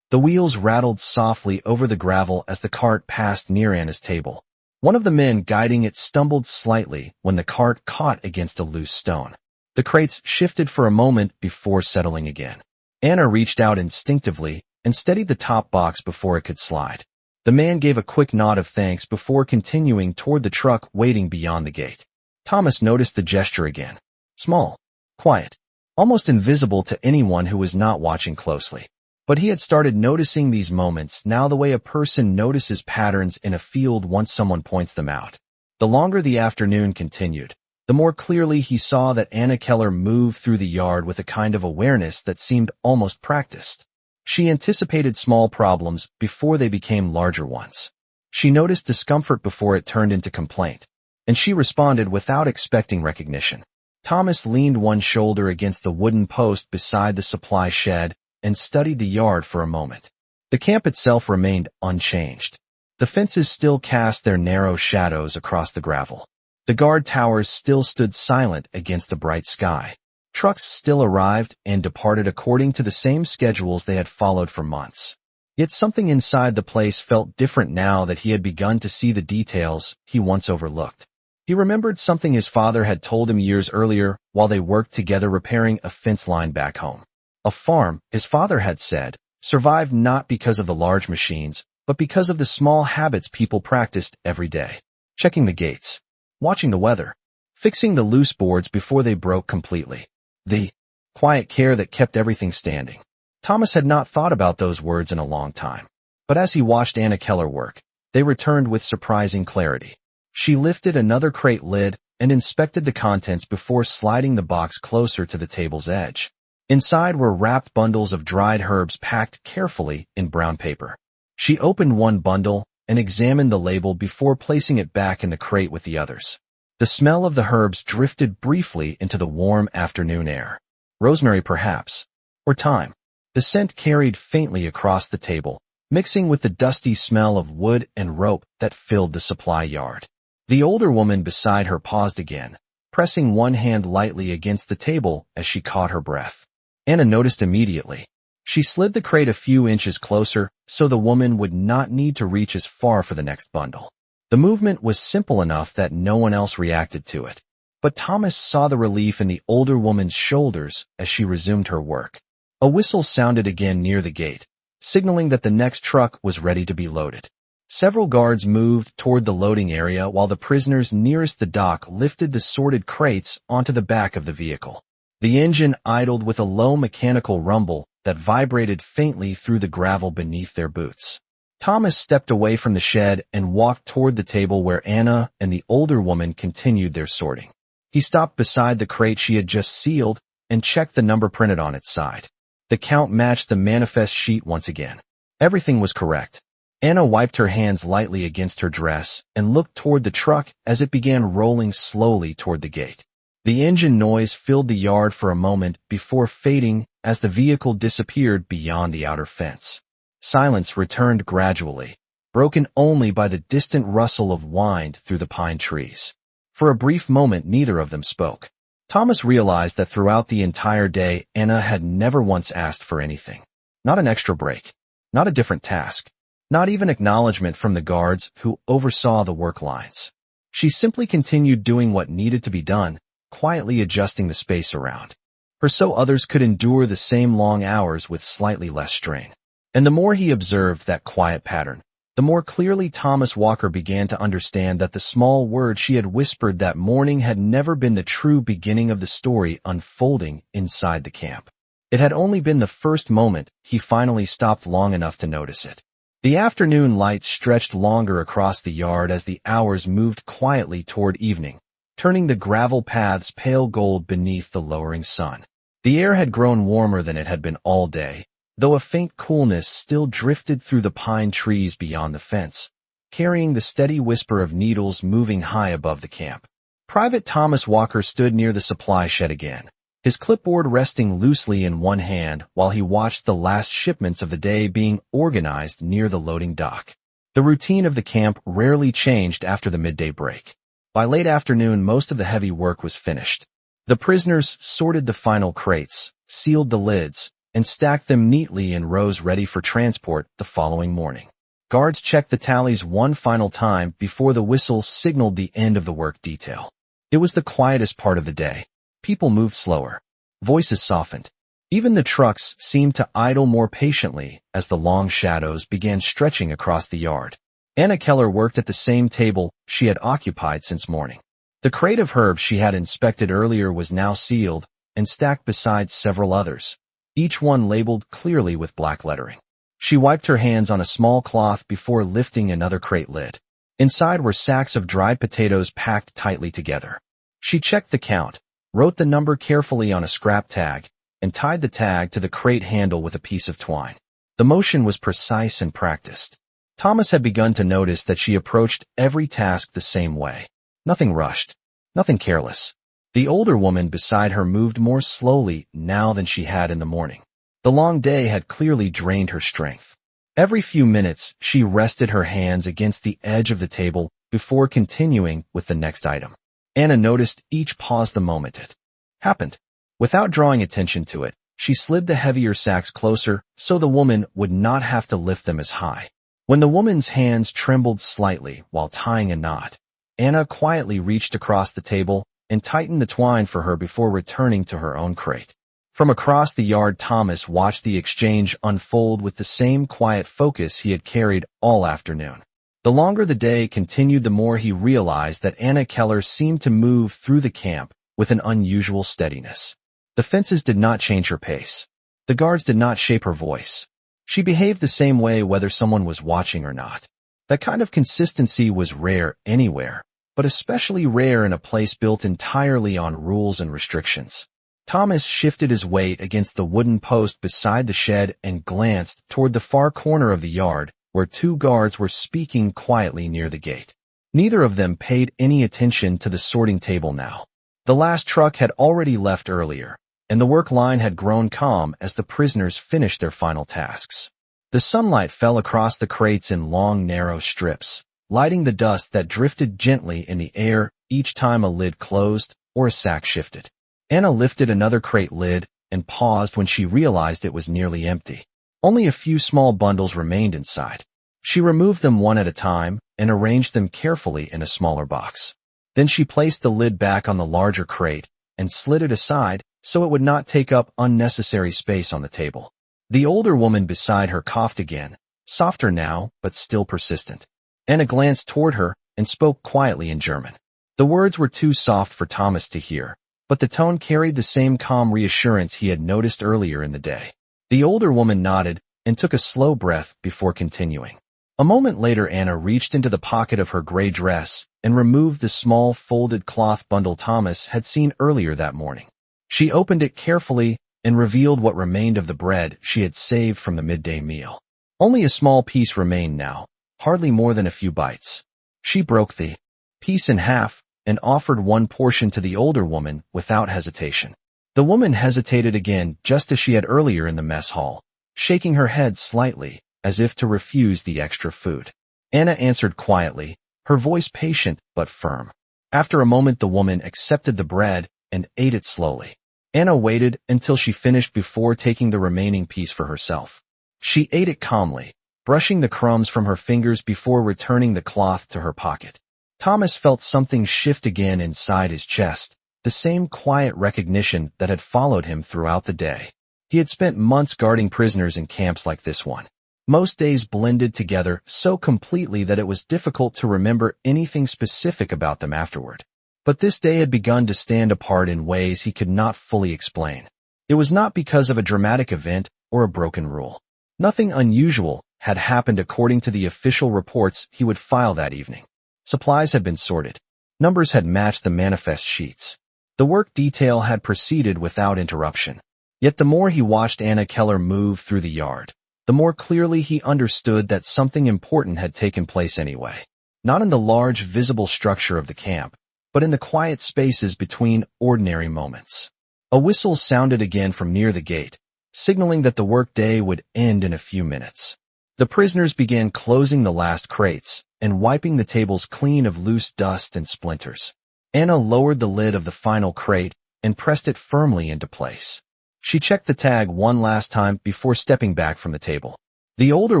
The wheels rattled softly over the gravel as the cart passed near Anna's table. One of the men guiding it stumbled slightly when the cart caught against a loose stone. The crates shifted for a moment before settling again. Anna reached out instinctively and steadied the top box before it could slide. The man gave a quick nod of thanks before continuing toward the truck waiting beyond the gate. Thomas noticed the gesture again. Small, quiet, almost invisible to anyone who was not watching closely. But he had started noticing these moments now the way a person notices patterns in a field once someone points them out. The longer the afternoon continued, the more clearly he saw that Anna Keller moved through the yard with a kind of awareness that seemed almost practiced. She anticipated small problems before they became larger ones. She noticed discomfort before it turned into complaint, and she responded without expecting recognition. Thomas leaned one shoulder against the wooden post beside the supply shed and studied the yard for a moment. The camp itself remained unchanged. The fences still cast their narrow shadows across the gravel. The guard towers still stood silent against the bright sky. Trucks still arrived and departed according to the same schedules they had followed for months. Yet something inside the place felt different now that he had begun to see the details he once overlooked. He remembered something his father had told him years earlier while they worked together repairing a fence line back home. A farm, his father had said, survived not because of the large machines, but because of the small habits people practiced every day. Checking the gates, watching the weather, fixing the loose boards before they broke completely. The quiet care that kept everything standing. Thomas had not thought about those words in a long time. But as he watched Anna Keller work, they returned with surprising clarity. She lifted another crate lid and inspected the contents before sliding the box closer to the table's edge. Inside were wrapped bundles of dried herbs packed carefully in brown paper. She opened one bundle and examined the label before placing it back in the crate with the others. The smell of the herbs drifted briefly into the warm afternoon air. Rosemary perhaps, or thyme. The scent carried faintly across the table, mixing with the dusty smell of wood and rope that filled the supply yard. The older woman beside her paused again, pressing one hand lightly against the table as she caught her breath. Anna noticed immediately. She slid the crate a few inches closer so the woman would not need to reach as far for the next bundle. The movement was simple enough that no one else reacted to it. But Thomas saw the relief in the older woman's shoulders as she resumed her work. A whistle sounded again near the gate, signaling that the next truck was ready to be loaded. Several guards moved toward the loading area while the prisoners nearest the dock lifted the sorted crates onto the back of the vehicle. The engine idled with a low mechanical rumble that vibrated faintly through the gravel beneath their boots. Thomas stepped away from the shed and walked toward the table where Anna and the older woman continued their sorting. He stopped beside the crate she had just sealed and checked the number printed on its side. The count matched the manifest sheet once again. Everything was correct. Anna wiped her hands lightly against her dress and looked toward the truck as it began rolling slowly toward the gate. The engine noise filled the yard for a moment before fading as the vehicle disappeared beyond the outer fence. Silence returned gradually, broken only by the distant rustle of wind through the pine trees. For a brief moment neither of them spoke. Thomas realized that throughout the entire day Anna had never once asked for anything. Not an extra break, not a different task, not even acknowledgement from the guards who oversaw the work lines. She simply continued doing what needed to be done, quietly adjusting the space around her so others could endure the same long hours with slightly less strain. And the more he observed that quiet pattern, the more clearly Thomas Walker began to understand that the small word she had whispered that morning had never been the true beginning of the story unfolding inside the camp. It had only been the first moment he finally stopped long enough to notice it. The afternoon light stretched longer across the yard as the hours moved quietly toward evening, turning the gravel paths pale gold beneath the lowering sun. The air had grown warmer than it had been all day, though a faint coolness still drifted through the pine trees beyond the fence, carrying the steady whisper of needles moving high above the camp. Private Thomas Walker stood near the supply shed again, his clipboard resting loosely in one hand while he watched the last shipments of the day being organized near the loading dock. The routine of the camp rarely changed after the midday break. By late afternoon, most of the heavy work was finished. The prisoners sorted the final crates, sealed the lids, and stacked them neatly in rows ready for transport the following morning. Guards checked the tallies one final time before the whistle signaled the end of the work detail. It was the quietest part of the day. People moved slower. Voices softened. Even the trucks seemed to idle more patiently as the long shadows began stretching across the yard. Anna Keller worked at the same table she had occupied since morning. The crate of herbs she had inspected earlier was now sealed and stacked beside several others, each one labeled clearly with black lettering. She wiped her hands on a small cloth before lifting another crate lid. Inside were sacks of dried potatoes packed tightly together. She checked the count, wrote the number carefully on a scrap tag, and tied the tag to the crate handle with a piece of twine. The motion was precise and practiced. Thomas had begun to notice that she approached every task the same way. Nothing rushed, nothing careless. The older woman beside her moved more slowly now than she had in the morning. The long day had clearly drained her strength. Every few minutes, she rested her hands against the edge of the table before continuing with the next item. Anna noticed each pause the moment it happened. Without drawing attention to it, she slid the heavier sacks closer so the woman would not have to lift them as high. When the woman's hands trembled slightly while tying a knot, Anna quietly reached across the table and tightened the twine for her before returning to her own crate. From across the yard, Thomas watched the exchange unfold with the same quiet focus he had carried all afternoon. The longer the day continued, the more he realized that Anna Keller seemed to move through the camp with an unusual steadiness. The fences did not change her pace. The guards did not shape her voice. She behaved the same way whether someone was watching or not. That kind of consistency was rare anywhere, but especially rare in a place built entirely on rules and restrictions. Thomas shifted his weight against the wooden post beside the shed and glanced toward the far corner of the yard where two guards were speaking quietly near the gate. Neither of them paid any attention to the sorting table now. The last truck had already left earlier, and the work line had grown calm as the prisoners finished their final tasks. The sunlight fell across the crates in long, narrow strips, lighting the dust that drifted gently in the air each time a lid closed or a sack shifted. Anna lifted another crate lid and paused when she realized it was nearly empty. Only a few small bundles remained inside. She removed them one at a time and arranged them carefully in a smaller box. Then she placed the lid back on the larger crate and slid it aside so it would not take up unnecessary space on the table. The older woman beside her coughed again, softer now but still persistent. Anna glanced toward her and spoke quietly in German. The words were too soft for Thomas to hear, but the tone carried the same calm reassurance he had noticed earlier in the day. The older woman nodded and took a slow breath before continuing. A moment later, Anna reached into the pocket of her gray dress and removed the small folded cloth bundle Thomas had seen earlier that morning. She opened it carefully and revealed what remained of the bread she had saved from the midday meal. Only a small piece remained now, hardly more than a few bites. She broke the piece in half and offered one portion to the older woman without hesitation. The woman hesitated again, just as she had earlier in the mess hall, shaking her head slightly as if to refuse the extra food. Anna answered quietly, her voice patient but firm. After a moment, the woman accepted the bread and ate it slowly. Anna waited until she finished before taking the remaining piece for herself. She ate it calmly, brushing the crumbs from her fingers before returning the cloth to her pocket. Thomas felt something shift again inside his chest, the same quiet recognition that had followed him throughout the day. He had spent months guarding prisoners in camps like this one. Most days blended together so completely that it was difficult to remember anything specific about them afterward. But this day had begun to stand apart in ways he could not fully explain. It was not because of a dramatic event or a broken rule. Nothing unusual had happened according to the official reports he would file that evening. Supplies had been sorted. Numbers had matched the manifest sheets. The work detail had proceeded without interruption. Yet the more he watched Anna Keller move through the yard, the more clearly he understood that something important had taken place anyway. Not in the large visible structure of the camp, but in the quiet spaces between ordinary moments. A whistle sounded again from near the gate, signaling that the work day would end in a few minutes. The prisoners began closing the last crates and wiping the tables clean of loose dust and splinters. Anna lowered the lid of the final crate and pressed it firmly into place. She checked the tag one last time before stepping back from the table. The older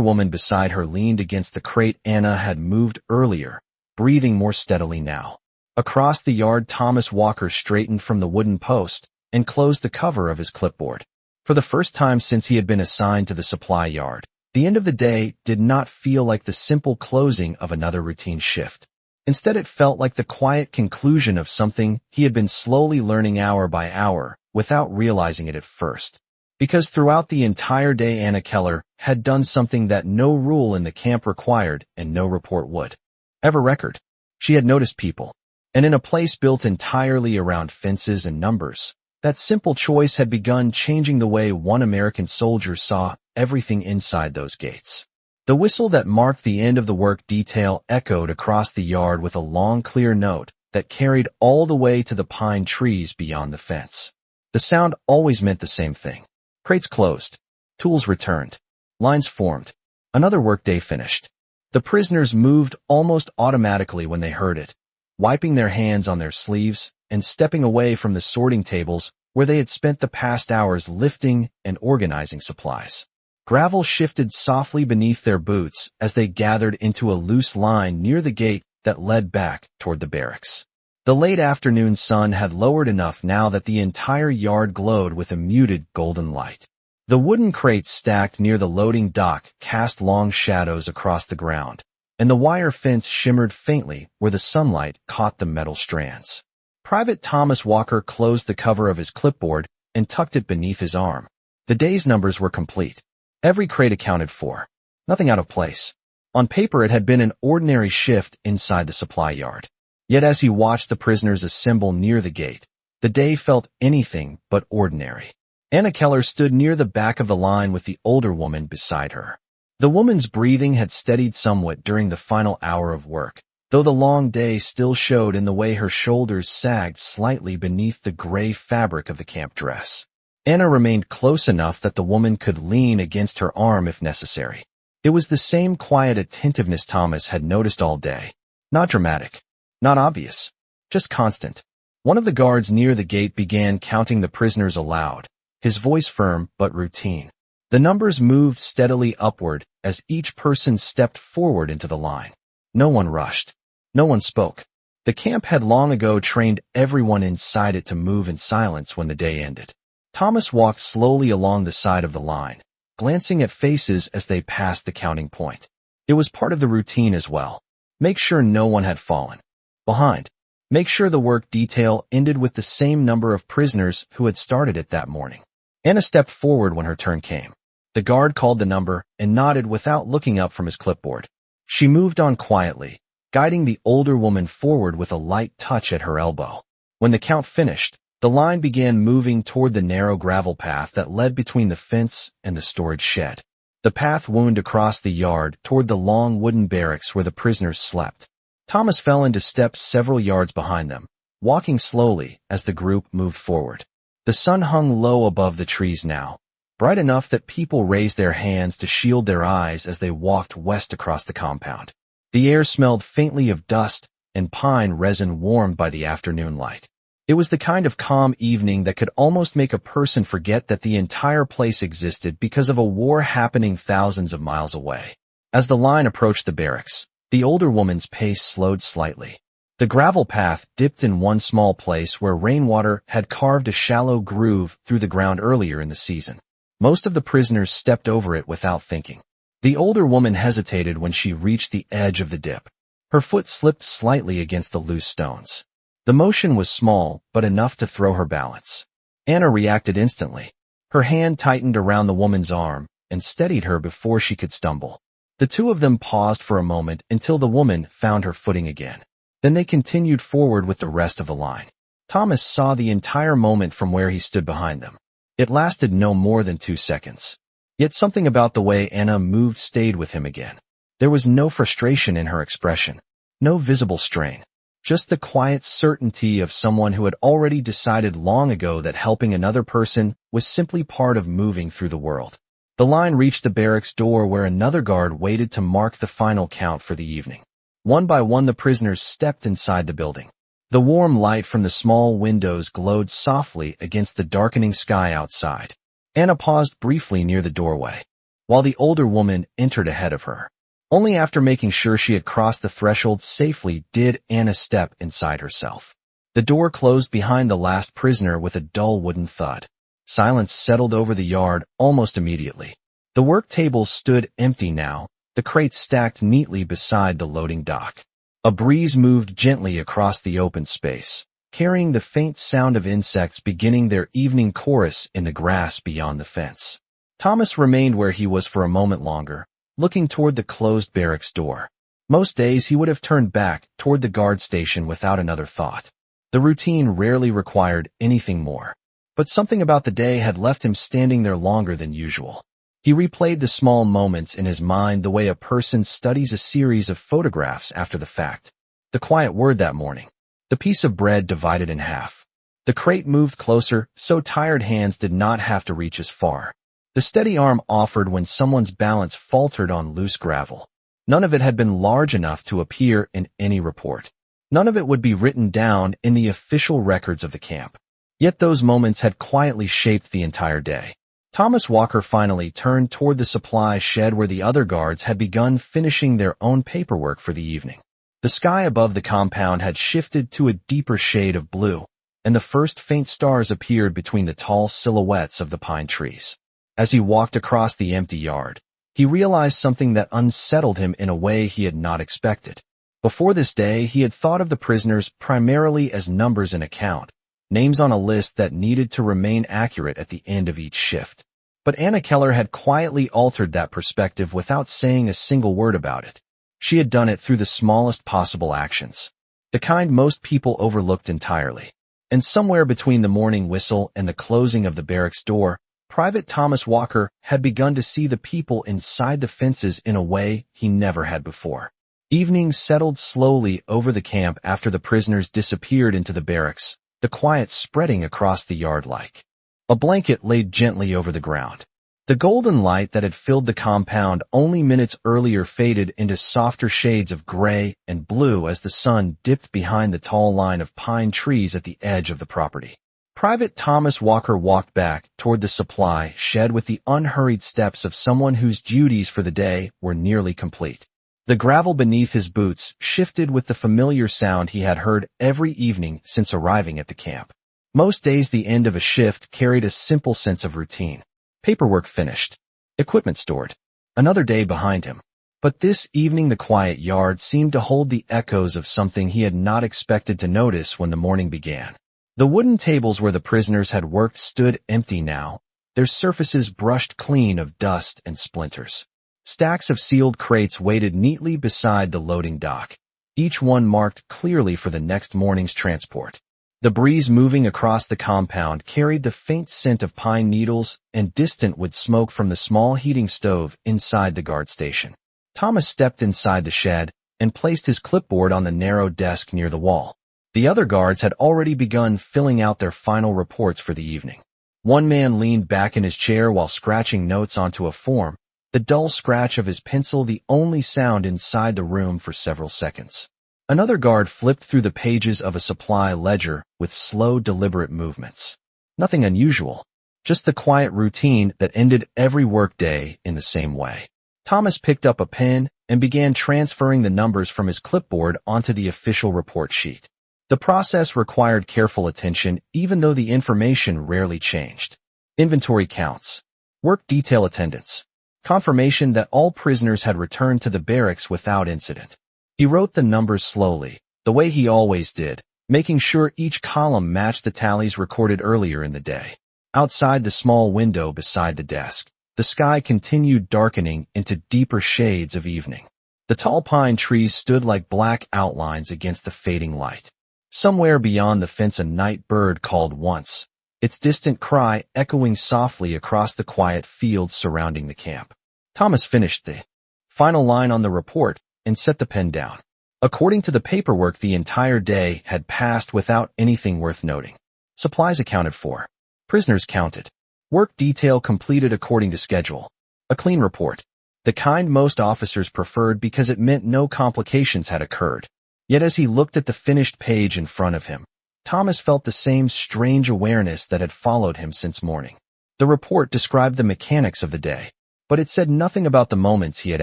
woman beside her leaned against the crate Anna had moved earlier, breathing more steadily now. Across the yard, Thomas Walker straightened from the wooden post and closed the cover of his clipboard. For the first time since he had been assigned to the supply yard, the end of the day did not feel like the simple closing of another routine shift. Instead, it felt like the quiet conclusion of something he had been slowly learning hour by hour without realizing it at first. Because throughout the entire day, Anna Keller had done something that no rule in the camp required and no report would ever record. She had noticed people, and in a place built entirely around fences and numbers, that simple choice had begun changing the way one American soldier saw everything inside those gates. The whistle that marked the end of the work detail echoed across the yard with a long, clear note that carried all the way to the pine trees beyond the fence. The sound always meant the same thing. Crates closed. Tools returned. Lines formed. Another workday finished. The prisoners moved almost automatically when they heard it, wiping their hands on their sleeves and stepping away from the sorting tables where they had spent the past hours lifting and organizing supplies. Gravel shifted softly beneath their boots as they gathered into a loose line near the gate that led back toward the barracks. The late afternoon sun had lowered enough now that the entire yard glowed with a muted golden light. The wooden crates stacked near the loading dock cast long shadows across the ground, and the wire fence shimmered faintly where the sunlight caught the metal strands. Private Thomas Walker closed the cover of his clipboard and tucked it beneath his arm. The day's numbers were complete. Every crate accounted for. Nothing out of place. On paper, it had been an ordinary shift inside the supply yard. Yet as he watched the prisoners assemble near the gate, the day felt anything but ordinary. Anna Keller stood near the back of the line with the older woman beside her. The woman's breathing had steadied somewhat during the final hour of work, though the long day still showed in the way her shoulders sagged slightly beneath the gray fabric of the camp dress. Anna remained close enough that the woman could lean against her arm if necessary. It was the same quiet attentiveness Thomas had noticed all day. Not dramatic. Not obvious. Just constant. One of the guards near the gate began counting the prisoners aloud, his voice firm but routine. The numbers moved steadily upward as each person stepped forward into the line. No one rushed. No one spoke. The camp had long ago trained everyone inside it to move in silence when the day ended. Thomas walked slowly along the side of the line, glancing at faces as they passed the counting point. It was part of the routine as well. Make sure no one had fallen behind. Make sure the work detail ended with the same number of prisoners who had started it that morning. Anna stepped forward when her turn came. The guard called the number and nodded without looking up from his clipboard. She moved on quietly, guiding the older woman forward with a light touch at her elbow. When the count finished, the line began moving toward the narrow gravel path that led between the fence and the storage shed. The path wound across the yard toward the long wooden barracks where the prisoners slept. Thomas fell into step several yards behind them, walking slowly as the group moved forward. The sun hung low above the trees now, bright enough that people raised their hands to shield their eyes as they walked west across the compound. The air smelled faintly of dust and pine resin warmed by the afternoon light. It was the kind of calm evening that could almost make a person forget that the entire place existed because of a war happening thousands of miles away. As the line approached the barracks, the older woman's pace slowed slightly. The gravel path dipped in one small place where rainwater had carved a shallow groove through the ground earlier in the season. Most of the prisoners stepped over it without thinking. The older woman hesitated when she reached the edge of the dip. Her foot slipped slightly against the loose stones. The motion was small, but enough to throw her balance. Anna reacted instantly. Her hand tightened around the woman's arm and steadied her before she could stumble. The two of them paused for a moment until the woman found her footing again. Then they continued forward with the rest of the line. Thomas saw the entire moment from where he stood behind them. It lasted no more than 2 seconds. Yet something about the way Anna moved stayed with him again. There was no frustration in her expression, no visible strain, just the quiet certainty of someone who had already decided long ago that helping another person was simply part of moving through the world. The line reached the barracks door where another guard waited to mark the final count for the evening. One by one the prisoners stepped inside the building. The warm light from the small windows glowed softly against the darkening sky outside. Anna paused briefly near the doorway, while the older woman entered ahead of her. Only after making sure she had crossed the threshold safely did Anna step inside herself. The door closed behind the last prisoner with a dull wooden thud. Silence settled over the yard almost immediately. The work tables stood empty now, the crates stacked neatly beside the loading dock. A breeze moved gently across the open space, carrying the faint sound of insects beginning their evening chorus in the grass beyond the fence. Thomas remained where he was for a moment longer, looking toward the closed barracks door. Most days he would have turned back toward the guard station without another thought. The routine rarely required anything more. But something about the day had left him standing there longer than usual. He replayed the small moments in his mind the way a person studies a series of photographs after the fact. The quiet word that morning. The piece of bread divided in half. The crate moved closer, so tired hands did not have to reach as far. The steady arm offered when someone's balance faltered on loose gravel. None of it had been large enough to appear in any report. None of it would be written down in the official records of the camp. Yet those moments had quietly shaped the entire day. Thomas Walker finally turned toward the supply shed where the other guards had begun finishing their own paperwork for the evening. The sky above the compound had shifted to a deeper shade of blue, and the first faint stars appeared between the tall silhouettes of the pine trees. As he walked across the empty yard, he realized something that unsettled him in a way he had not expected. Before this day, he had thought of the prisoners primarily as numbers in a count, names on a list that needed to remain accurate at the end of each shift. But Anna Keller had quietly altered that perspective without saying a single word about it. She had done it through the smallest possible actions, the kind most people overlooked entirely. And somewhere between the morning whistle and the closing of the barracks door, Private Thomas Walker had begun to see the people inside the fences in a way he never had before. Evening settled slowly over the camp after the prisoners disappeared into the barracks, the quiet spreading across the yard like a blanket laid gently over the ground. The golden light that had filled the compound only minutes earlier faded into softer shades of gray and blue as the sun dipped behind the tall line of pine trees at the edge of the property. Private Thomas Walker walked back toward the supply shed with the unhurried steps of someone whose duties for the day were nearly complete. The gravel beneath his boots shifted with the familiar sound he had heard every evening since arriving at the camp. Most days the end of a shift carried a simple sense of routine. Paperwork finished. Equipment stored. Another day behind him. But this evening the quiet yard seemed to hold the echoes of something he had not expected to notice when the morning began. The wooden tables where the prisoners had worked stood empty now, their surfaces brushed clean of dust and splinters. Stacks of sealed crates waited neatly beside the loading dock, each one marked clearly for the next morning's transport. The breeze moving across the compound carried the faint scent of pine needles and distant wood smoke from the small heating stove inside the guard station. Thomas stepped inside the shed and placed his clipboard on the narrow desk near the wall. The other guards had already begun filling out their final reports for the evening. One man leaned back in his chair while scratching notes onto a form, the dull scratch of his pencil the only sound inside the room for several seconds. Another guard flipped through the pages of a supply ledger with slow, deliberate movements. Nothing unusual, just the quiet routine that ended every workday in the same way. Thomas picked up a pen and began transferring the numbers from his clipboard onto the official report sheet. The process required careful attention even though the information rarely changed. Inventory counts, work detail attendance, confirmation that all prisoners had returned to the barracks without incident. He wrote the numbers slowly, the way he always did, making sure each column matched the tallies recorded earlier in the day. Outside the small window beside the desk, the sky continued darkening into deeper shades of evening. The tall pine trees stood like black outlines against the fading light. Somewhere beyond the fence a night bird called once, its distant cry echoing softly across the quiet fields surrounding the camp. Thomas finished the final line on the report and set the pen down. According to the paperwork, the entire day had passed without anything worth noting. Supplies accounted for. Prisoners counted. Work detail completed according to schedule. A clean report. The kind most officers preferred because it meant no complications had occurred. Yet as he looked at the finished page in front of him, Thomas felt the same strange awareness that had followed him since morning. The report described the mechanics of the day, but it said nothing about the moments he had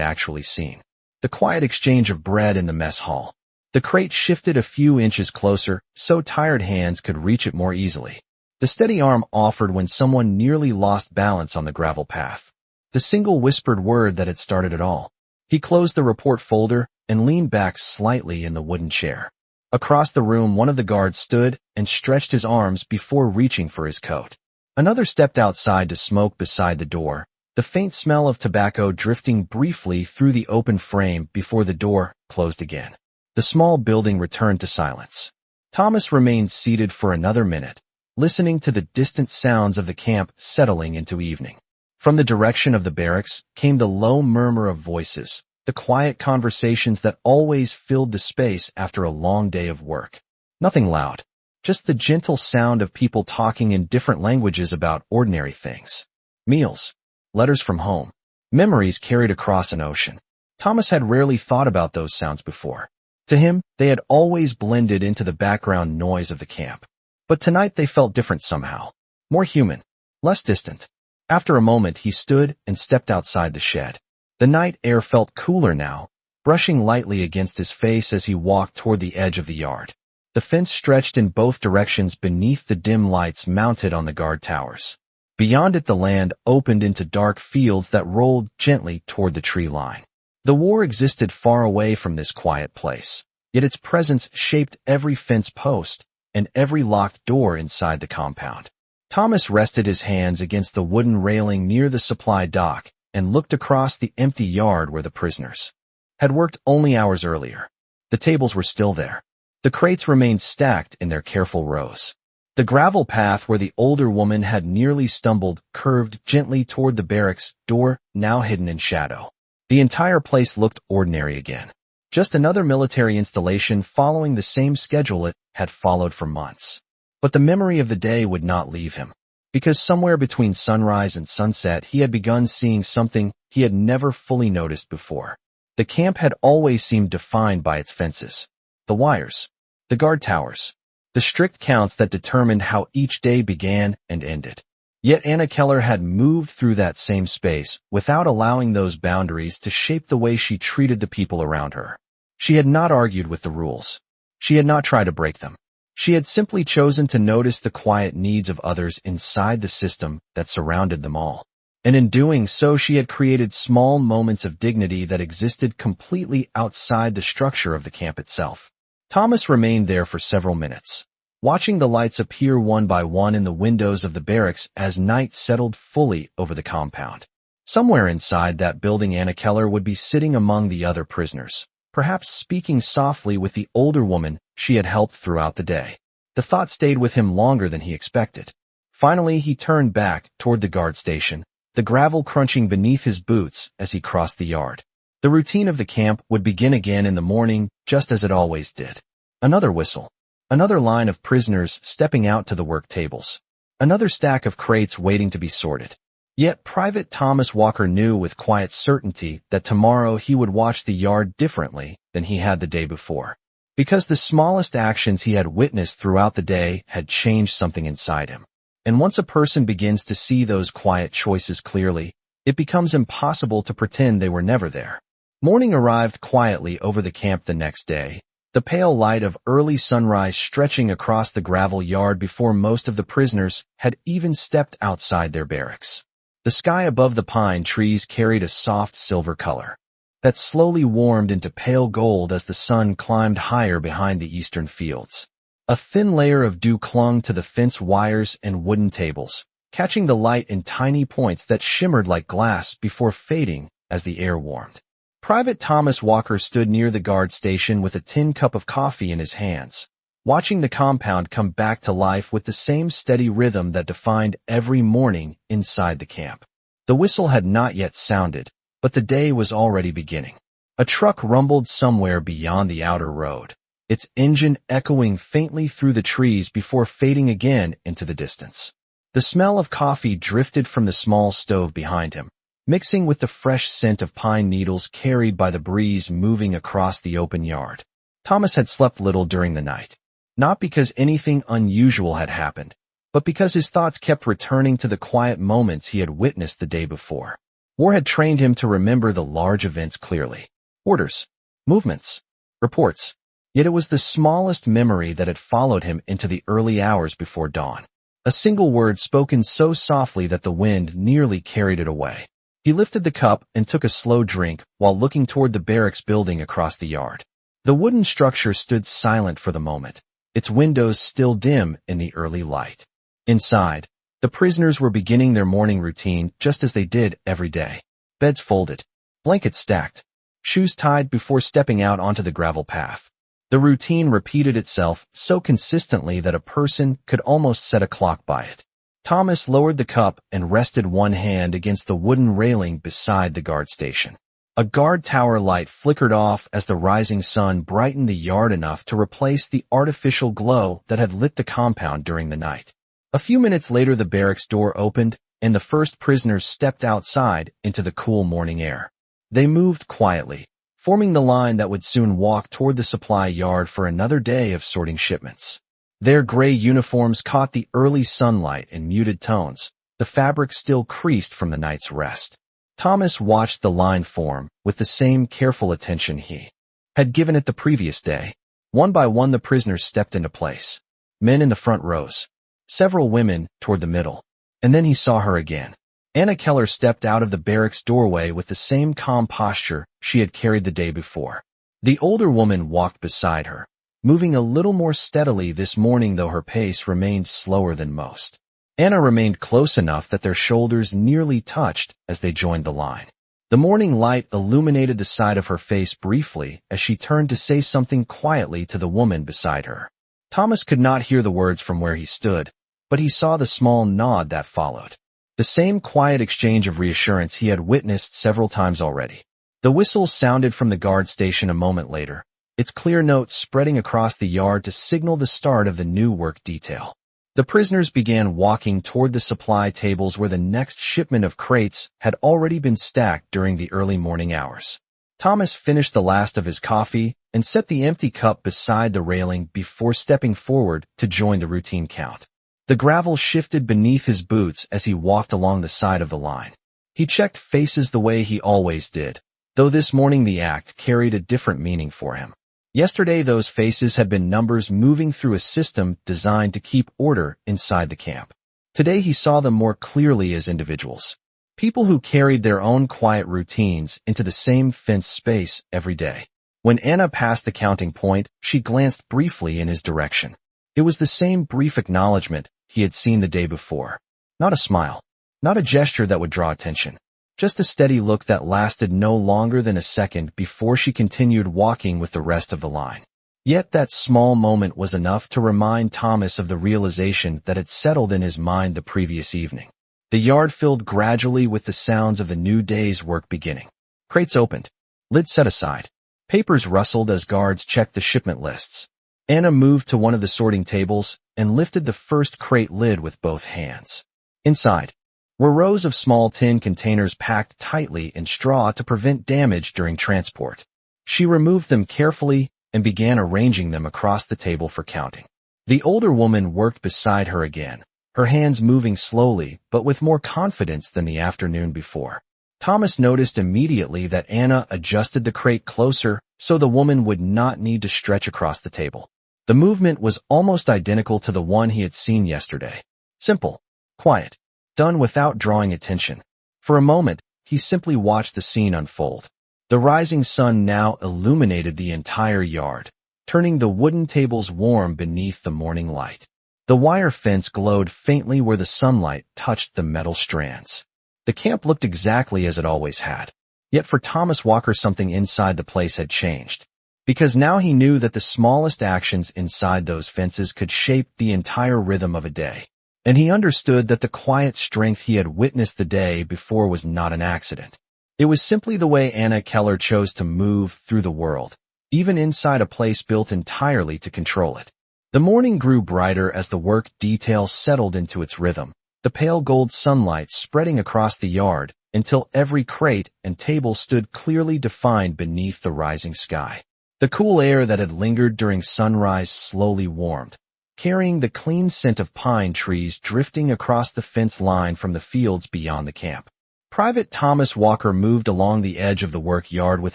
actually seen. The quiet exchange of bread in the mess hall. The crate shifted a few inches closer, so tired hands could reach it more easily. The steady arm offered when someone nearly lost balance on the gravel path. The single whispered word that had started it all. He closed the report folder and leaned back slightly in the wooden chair. Across the room, one of the guards stood and stretched his arms before reaching for his coat. Another stepped outside to smoke beside the door, the faint smell of tobacco drifting briefly through the open frame before the door closed again. The small building returned to silence. Thomas remained seated for another minute, listening to the distant sounds of the camp settling into evening. From the direction of the barracks came the low murmur of voices, the quiet conversations that always filled the space after a long day of work. Nothing loud, just the gentle sound of people talking in different languages about ordinary things. Meals, letters from home, memories carried across an ocean. Thomas had rarely thought about those sounds before. To him, they had always blended into the background noise of the camp. But tonight they felt different somehow. More human, less distant. After a moment, he stood and stepped outside the shed. The night air felt cooler now, brushing lightly against his face as he walked toward the edge of the yard. The fence stretched in both directions beneath the dim lights mounted on the guard towers. Beyond it, the land opened into dark fields that rolled gently toward the tree line. The war existed far away from this quiet place, yet its presence shaped every fence post and every locked door inside the compound. Thomas rested his hands against the wooden railing near the supply dock and looked across the empty yard where the prisoners had worked only hours earlier. The tables were still there. The crates remained stacked in their careful rows. The gravel path where the older woman had nearly stumbled curved gently toward the barracks door, now hidden in shadow. The entire place looked ordinary again. Just another military installation following the same schedule it had followed for months. But the memory of the day would not leave him, because somewhere between sunrise and sunset he had begun seeing something he had never fully noticed before. The camp had always seemed defined by its fences, the wires, the guard towers, the strict counts that determined how each day began and ended. Yet Anna Keller had moved through that same space without allowing those boundaries to shape the way she treated the people around her. She had not argued with the rules. She had not tried to break them. She had simply chosen to notice the quiet needs of others inside the system that surrounded them all. And in doing so, she had created small moments of dignity that existed completely outside the structure of the camp itself. Thomas remained there for several minutes, watching the lights appear one by one in the windows of the barracks as night settled fully over the compound. Somewhere inside that building, Anna Keller would be sitting among the other prisoners, perhaps speaking softly with the older woman she had helped throughout the day. The thought stayed with him longer than he expected. Finally, he turned back toward the guard station, the gravel crunching beneath his boots as he crossed the yard. The routine of the camp would begin again in the morning, just as it always did. Another whistle. Another line of prisoners stepping out to the work tables. Another stack of crates waiting to be sorted. Yet Private Thomas Walker knew with quiet certainty that tomorrow he would watch the yard differently than he had the day before. Because the smallest actions he had witnessed throughout the day had changed something inside him. And once a person begins to see those quiet choices clearly, it becomes impossible to pretend they were never there. Morning arrived quietly over the camp the next day, the pale light of early sunrise stretching across the gravel yard before most of the prisoners had even stepped outside their barracks. The sky above the pine trees carried a soft silver color that slowly warmed into pale gold as the sun climbed higher behind the eastern fields. A thin layer of dew clung to the fence wires and wooden tables, catching the light in tiny points that shimmered like glass before fading as the air warmed. Private Thomas Walker stood near the guard station with a tin cup of coffee in his hands, watching the compound come back to life with the same steady rhythm that defined every morning inside the camp. The whistle had not yet sounded, but the day was already beginning. A truck rumbled somewhere beyond the outer road, its engine echoing faintly through the trees before fading again into the distance. The smell of coffee drifted from the small stove behind him, mixing with the fresh scent of pine needles carried by the breeze moving across the open yard. Thomas had slept little during the night, not because anything unusual had happened, but because his thoughts kept returning to the quiet moments he had witnessed the day before. War had trained him to remember the large events clearly. Orders, movements, reports. Yet it was the smallest memory that had followed him into the early hours before dawn. A single word spoken so softly that the wind nearly carried it away. He lifted the cup and took a slow drink while looking toward the barracks building across the yard. The wooden structure stood silent for the moment, its windows still dim in the early light. Inside, the prisoners were beginning their morning routine just as they did every day. Beds folded, blankets stacked, shoes tied before stepping out onto the gravel path. The routine repeated itself so consistently that a person could almost set a clock by it. Thomas lowered the cup and rested one hand against the wooden railing beside the guard station. A guard tower light flickered off as the rising sun brightened the yard enough to replace the artificial glow that had lit the compound during the night. A few minutes later, the barracks door opened, and the first prisoners stepped outside into the cool morning air. They moved quietly, forming the line that would soon walk toward the supply yard for another day of sorting shipments. Their gray uniforms caught the early sunlight in muted tones, the fabric still creased from the night's rest. Thomas watched the line form with the same careful attention he had given it the previous day. One by one the prisoners stepped into place. Men in the front rows, several women toward the middle, and then he saw her again. Anna Keller stepped out of the barracks doorway with the same calm posture she had carried the day before. The older woman walked beside her, moving a little more steadily this morning though her pace remained slower than most. Anna remained close enough that their shoulders nearly touched as they joined the line. The morning light illuminated the side of her face briefly as she turned to say something quietly to the woman beside her. Thomas could not hear the words from where he stood, but he saw the small nod that followed. The same quiet exchange of reassurance he had witnessed several times already. The whistle sounded from the guard station a moment later, its clear notes spreading across the yard to signal the start of the new work detail. The prisoners began walking toward the supply tables where the next shipment of crates had already been stacked during the early morning hours. Thomas finished the last of his coffee and set the empty cup beside the railing before stepping forward to join the routine count. The gravel shifted beneath his boots as he walked along the side of the line. He checked faces the way he always did, though this morning the act carried a different meaning for him. Yesterday those faces had been numbers moving through a system designed to keep order inside the camp. Today he saw them more clearly as individuals. People who carried their own quiet routines into the same fenced space every day. When Anna passed the counting point, she glanced briefly in his direction. It was the same brief acknowledgement he had seen the day before. Not a smile, not a gesture that would draw attention. Just a steady look that lasted no longer than a second before she continued walking with the rest of the line. Yet that small moment was enough to remind Thomas of the realization that had settled in his mind the previous evening. The yard filled gradually with the sounds of the new day's work beginning. Crates opened, lids set aside. Papers rustled as guards checked the shipment lists. Anna moved to one of the sorting tables and lifted the first crate lid with both hands. Inside were rows of small tin containers packed tightly in straw to prevent damage during transport. She removed them carefully and began arranging them across the table for counting. The older woman worked beside her again, her hands moving slowly but with more confidence than the afternoon before. Thomas noticed immediately that Anna adjusted the crate closer so the woman would not need to stretch across the table. The movement was almost identical to the one he had seen yesterday. Simple, quiet, done without drawing attention. For a moment, he simply watched the scene unfold. The rising sun now illuminated the entire yard, turning the wooden tables warm beneath the morning light. The wire fence glowed faintly where the sunlight touched the metal strands. The camp looked exactly as it always had. Yet for Thomas Walker something inside the place had changed. Because now he knew that the smallest actions inside those fences could shape the entire rhythm of a day. And he understood that the quiet strength he had witnessed the day before was not an accident. It was simply the way Anna Keller chose to move through the world, even inside a place built entirely to control it. The morning grew brighter as the work detail settled into its rhythm, the pale gold sunlight spreading across the yard until every crate and table stood clearly defined beneath the rising sky. The cool air that had lingered during sunrise slowly warmed, carrying the clean scent of pine trees drifting across the fence line from the fields beyond the camp. Private Thomas Walker moved along the edge of the work yard with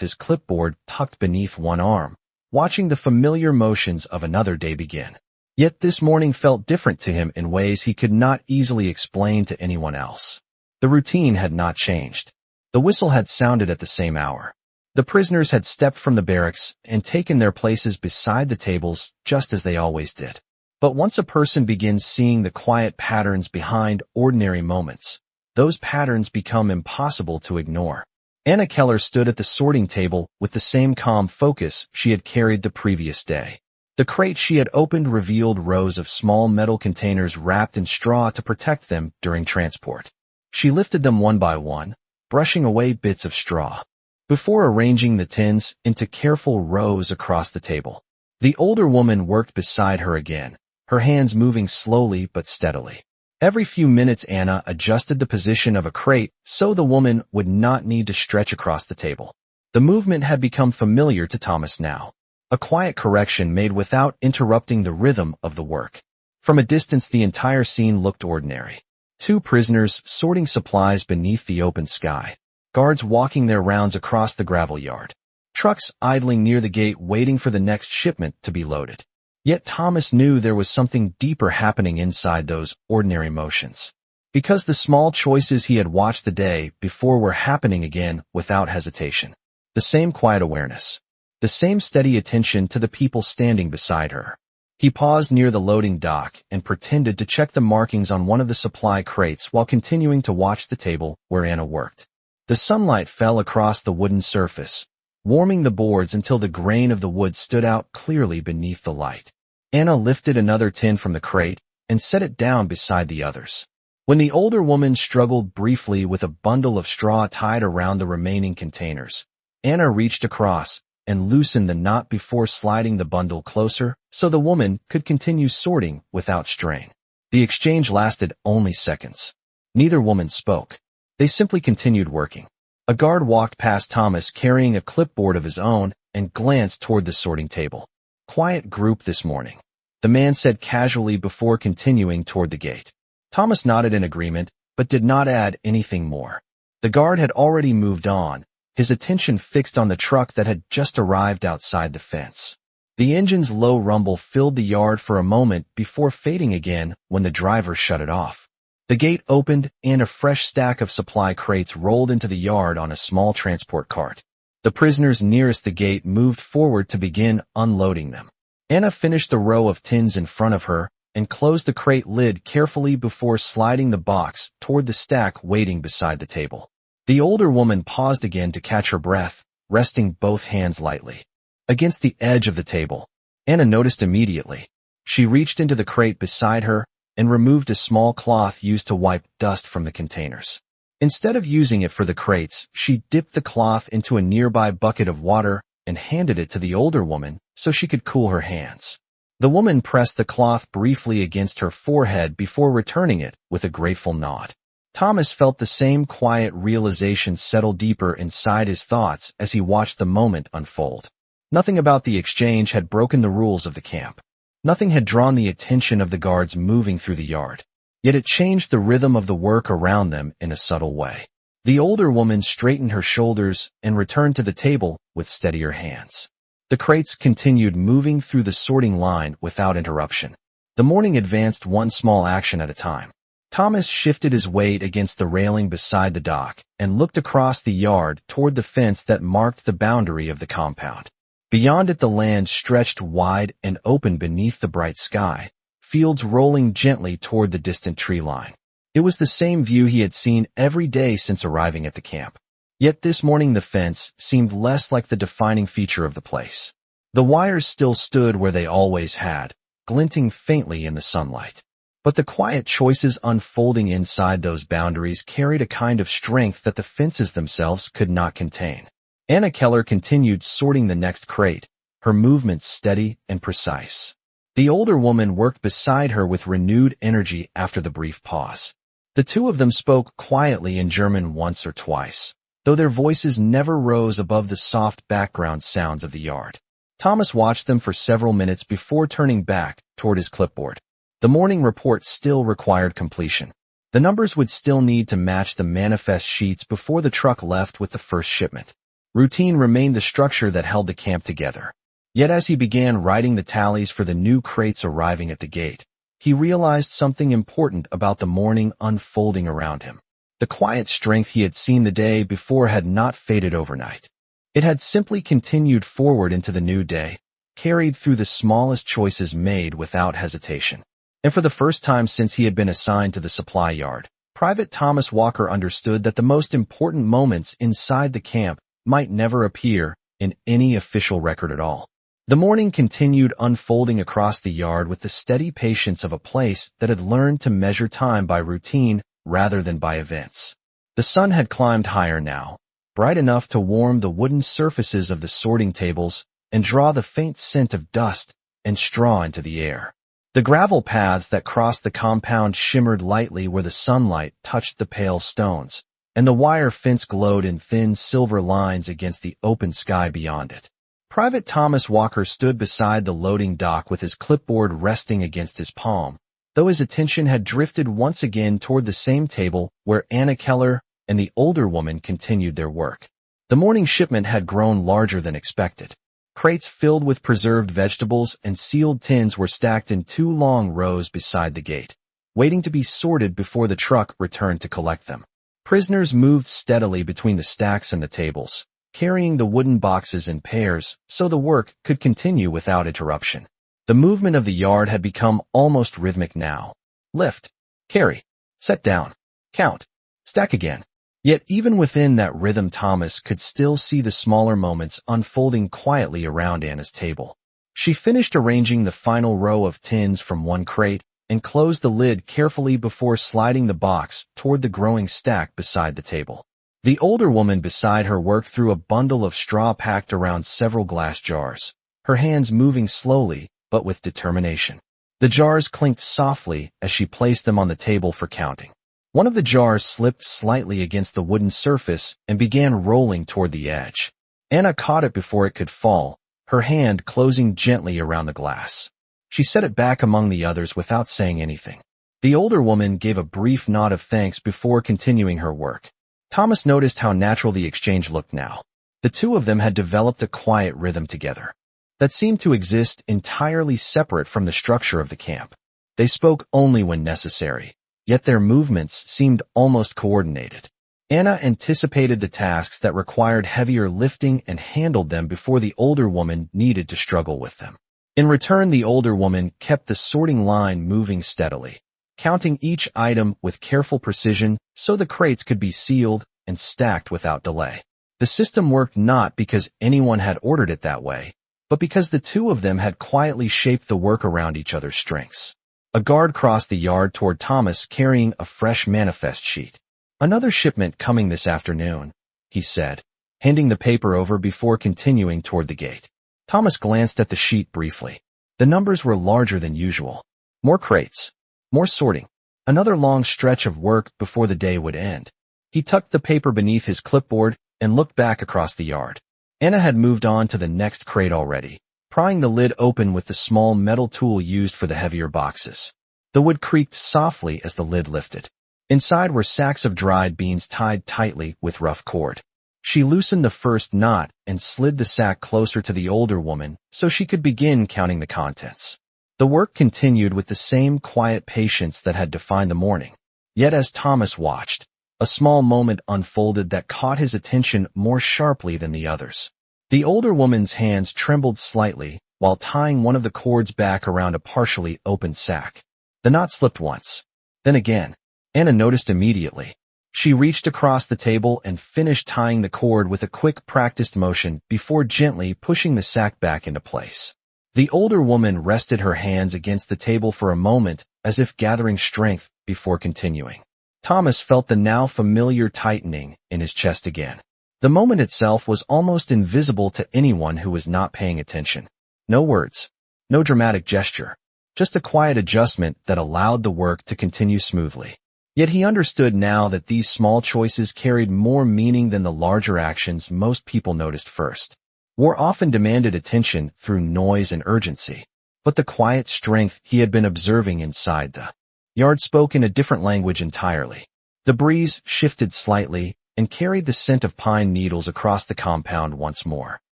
his clipboard tucked beneath one arm, watching the familiar motions of another day begin. Yet this morning felt different to him in ways he could not easily explain to anyone else. The routine had not changed. The whistle had sounded at the same hour. The prisoners had stepped from the barracks and taken their places beside the tables just as they always did. But once a person begins seeing the quiet patterns behind ordinary moments, those patterns become impossible to ignore. Anna Keller stood at the sorting table with the same calm focus she had carried the previous day. The crate she had opened revealed rows of small metal containers wrapped in straw to protect them during transport. She lifted them one by one, brushing away bits of straw, before arranging the tins into careful rows across the table. The older woman worked beside her again, her hands moving slowly but steadily. Every few minutes Anna adjusted the position of a crate so the woman would not need to stretch across the table. The movement had become familiar to Thomas now, a quiet correction made without interrupting the rhythm of the work. From a distance the entire scene looked ordinary. Two prisoners sorting supplies beneath the open sky, guards walking their rounds across the gravel yard, trucks idling near the gate waiting for the next shipment to be loaded. Yet Thomas knew there was something deeper happening inside those ordinary motions. Because the small choices he had watched the day before were happening again without hesitation. The same quiet awareness. The same steady attention to the people standing beside her. He paused near the loading dock and pretended to check the markings on one of the supply crates while continuing to watch the table where Anna worked. The sunlight fell across the wooden surface, warming the boards until the grain of the wood stood out clearly beneath the light. Anna lifted another tin from the crate and set it down beside the others. When the older woman struggled briefly with a bundle of straw tied around the remaining containers, Anna reached across and loosened the knot before sliding the bundle closer so the woman could continue sorting without strain. The exchange lasted only seconds. Neither woman spoke. They simply continued working. A guard walked past Thomas carrying a clipboard of his own and glanced toward the sorting table. Quiet group this morning, the man said casually before continuing toward the gate. Thomas nodded in agreement, but did not add anything more. The guard had already moved on, his attention fixed on the truck that had just arrived outside the fence. The engine's low rumble filled the yard for a moment before fading again when the driver shut it off. The gate opened and a fresh stack of supply crates rolled into the yard on a small transport cart. The prisoners nearest the gate moved forward to begin unloading them. Anna finished the row of tins in front of her and closed the crate lid carefully before sliding the box toward the stack waiting beside the table. The older woman paused again to catch her breath, resting both hands lightly against the edge of the table. Anna noticed immediately. She reached into the crate beside her and removed a small cloth used to wipe dust from the containers. Instead of using it for the crates, she dipped the cloth into a nearby bucket of water and handed it to the older woman so she could cool her hands. The woman pressed the cloth briefly against her forehead before returning it with a grateful nod. Thomas felt the same quiet realization settle deeper inside his thoughts as he watched the moment unfold. Nothing about the exchange had broken the rules of the camp. Nothing had drawn the attention of the guards moving through the yard. Yet it changed the rhythm of the work around them in a subtle way. The older woman straightened her shoulders and returned to the table with steadier hands. The crates continued moving through the sorting line without interruption. The morning advanced one small action at a time. Thomas shifted his weight against the railing beside the dock and looked across the yard toward the fence that marked the boundary of the compound. Beyond it the land stretched wide and open beneath the bright sky, fields rolling gently toward the distant tree line. It was the same view he had seen every day since arriving at the camp. Yet this morning the fence seemed less like the defining feature of the place. The wires still stood where they always had, glinting faintly in the sunlight. But the quiet choices unfolding inside those boundaries carried a kind of strength that the fences themselves could not contain. Anna Keller continued sorting the next crate, her movements steady and precise. The older woman worked beside her with renewed energy after the brief pause. The two of them spoke quietly in German once or twice, though their voices never rose above the soft background sounds of the yard. Thomas watched them for several minutes before turning back toward his clipboard. The morning report still required completion. The numbers would still need to match the manifest sheets before the truck left with the first shipment. Routine remained the structure that held the camp together. Yet as he began writing the tallies for the new crates arriving at the gate, he realized something important about the morning unfolding around him. The quiet strength he had seen the day before had not faded overnight. It had simply continued forward into the new day, carried through the smallest choices made without hesitation. And for the first time since he had been assigned to the supply yard, Private Thomas Walker understood that the most important moments inside the camp might never appear in any official record at all. The morning continued unfolding across the yard with the steady patience of a place that had learned to measure time by routine rather than by events. The sun had climbed higher now, bright enough to warm the wooden surfaces of the sorting tables and draw the faint scent of dust and straw into the air. The gravel paths that crossed the compound shimmered lightly where the sunlight touched the pale stones, and the wire fence glowed in thin silver lines against the open sky beyond it. Private Thomas Walker stood beside the loading dock with his clipboard resting against his palm, though his attention had drifted once again toward the same table where Anna Keller and the older woman continued their work. The morning shipment had grown larger than expected. Crates filled with preserved vegetables and sealed tins were stacked in 2 long rows beside the gate, waiting to be sorted before the truck returned to collect them. Prisoners moved steadily between the stacks and the tables, carrying the wooden boxes in pairs so the work could continue without interruption. The movement of the yard had become almost rhythmic now. Lift, carry, set down, count, stack again. Yet even within that rhythm Thomas could still see the smaller moments unfolding quietly around Anna's table. She finished arranging the final row of tins from one crate and closed the lid carefully before sliding the box toward the growing stack beside the table. The older woman beside her worked through a bundle of straw packed around several glass jars, her hands moving slowly but with determination. The jars clinked softly as she placed them on the table for counting. One of the jars slipped slightly against the wooden surface and began rolling toward the edge. Anna caught it before it could fall, her hand closing gently around the glass. She set it back among the others without saying anything. The older woman gave a brief nod of thanks before continuing her work. Thomas noticed how natural the exchange looked now. The two of them had developed a quiet rhythm together that seemed to exist entirely separate from the structure of the camp. They spoke only when necessary, yet their movements seemed almost coordinated. Anna anticipated the tasks that required heavier lifting and handled them before the older woman needed to struggle with them. In return, the older woman kept the sorting line moving steadily, counting each item with careful precision so the crates could be sealed and stacked without delay. The system worked not because anyone had ordered it that way, but because the two of them had quietly shaped the work around each other's strengths. A guard crossed the yard toward Thomas carrying a fresh manifest sheet. "Another shipment coming this afternoon," he said, handing the paper over before continuing toward the gate. Thomas glanced at the sheet briefly. The numbers were larger than usual. More crates, more sorting, another long stretch of work before the day would end. He tucked the paper beneath his clipboard and looked back across the yard. Anna had moved on to the next crate already, prying the lid open with the small metal tool used for the heavier boxes. The wood creaked softly as the lid lifted. Inside were sacks of dried beans tied tightly with rough cord. She loosened the first knot and slid the sack closer to the older woman so she could begin counting the contents. The work continued with the same quiet patience that had defined the morning. Yet as Thomas watched, a small moment unfolded that caught his attention more sharply than the others. The older woman's hands trembled slightly while tying one of the cords back around a partially opened sack. The knot slipped once, then again. Anna noticed immediately. She reached across the table and finished tying the cord with a quick practiced motion before gently pushing the sack back into place. The older woman rested her hands against the table for a moment as if gathering strength before continuing. Thomas felt the now familiar tightening in his chest again. The moment itself was almost invisible to anyone who was not paying attention. No words, no dramatic gesture, just a quiet adjustment that allowed the work to continue smoothly. Yet he understood now that these small choices carried more meaning than the larger actions most people noticed first. War often demanded attention through noise and urgency, but the quiet strength he had been observing inside the yard spoke in a different language entirely. The breeze shifted slightly and carried the scent of pine needles across the compound once more.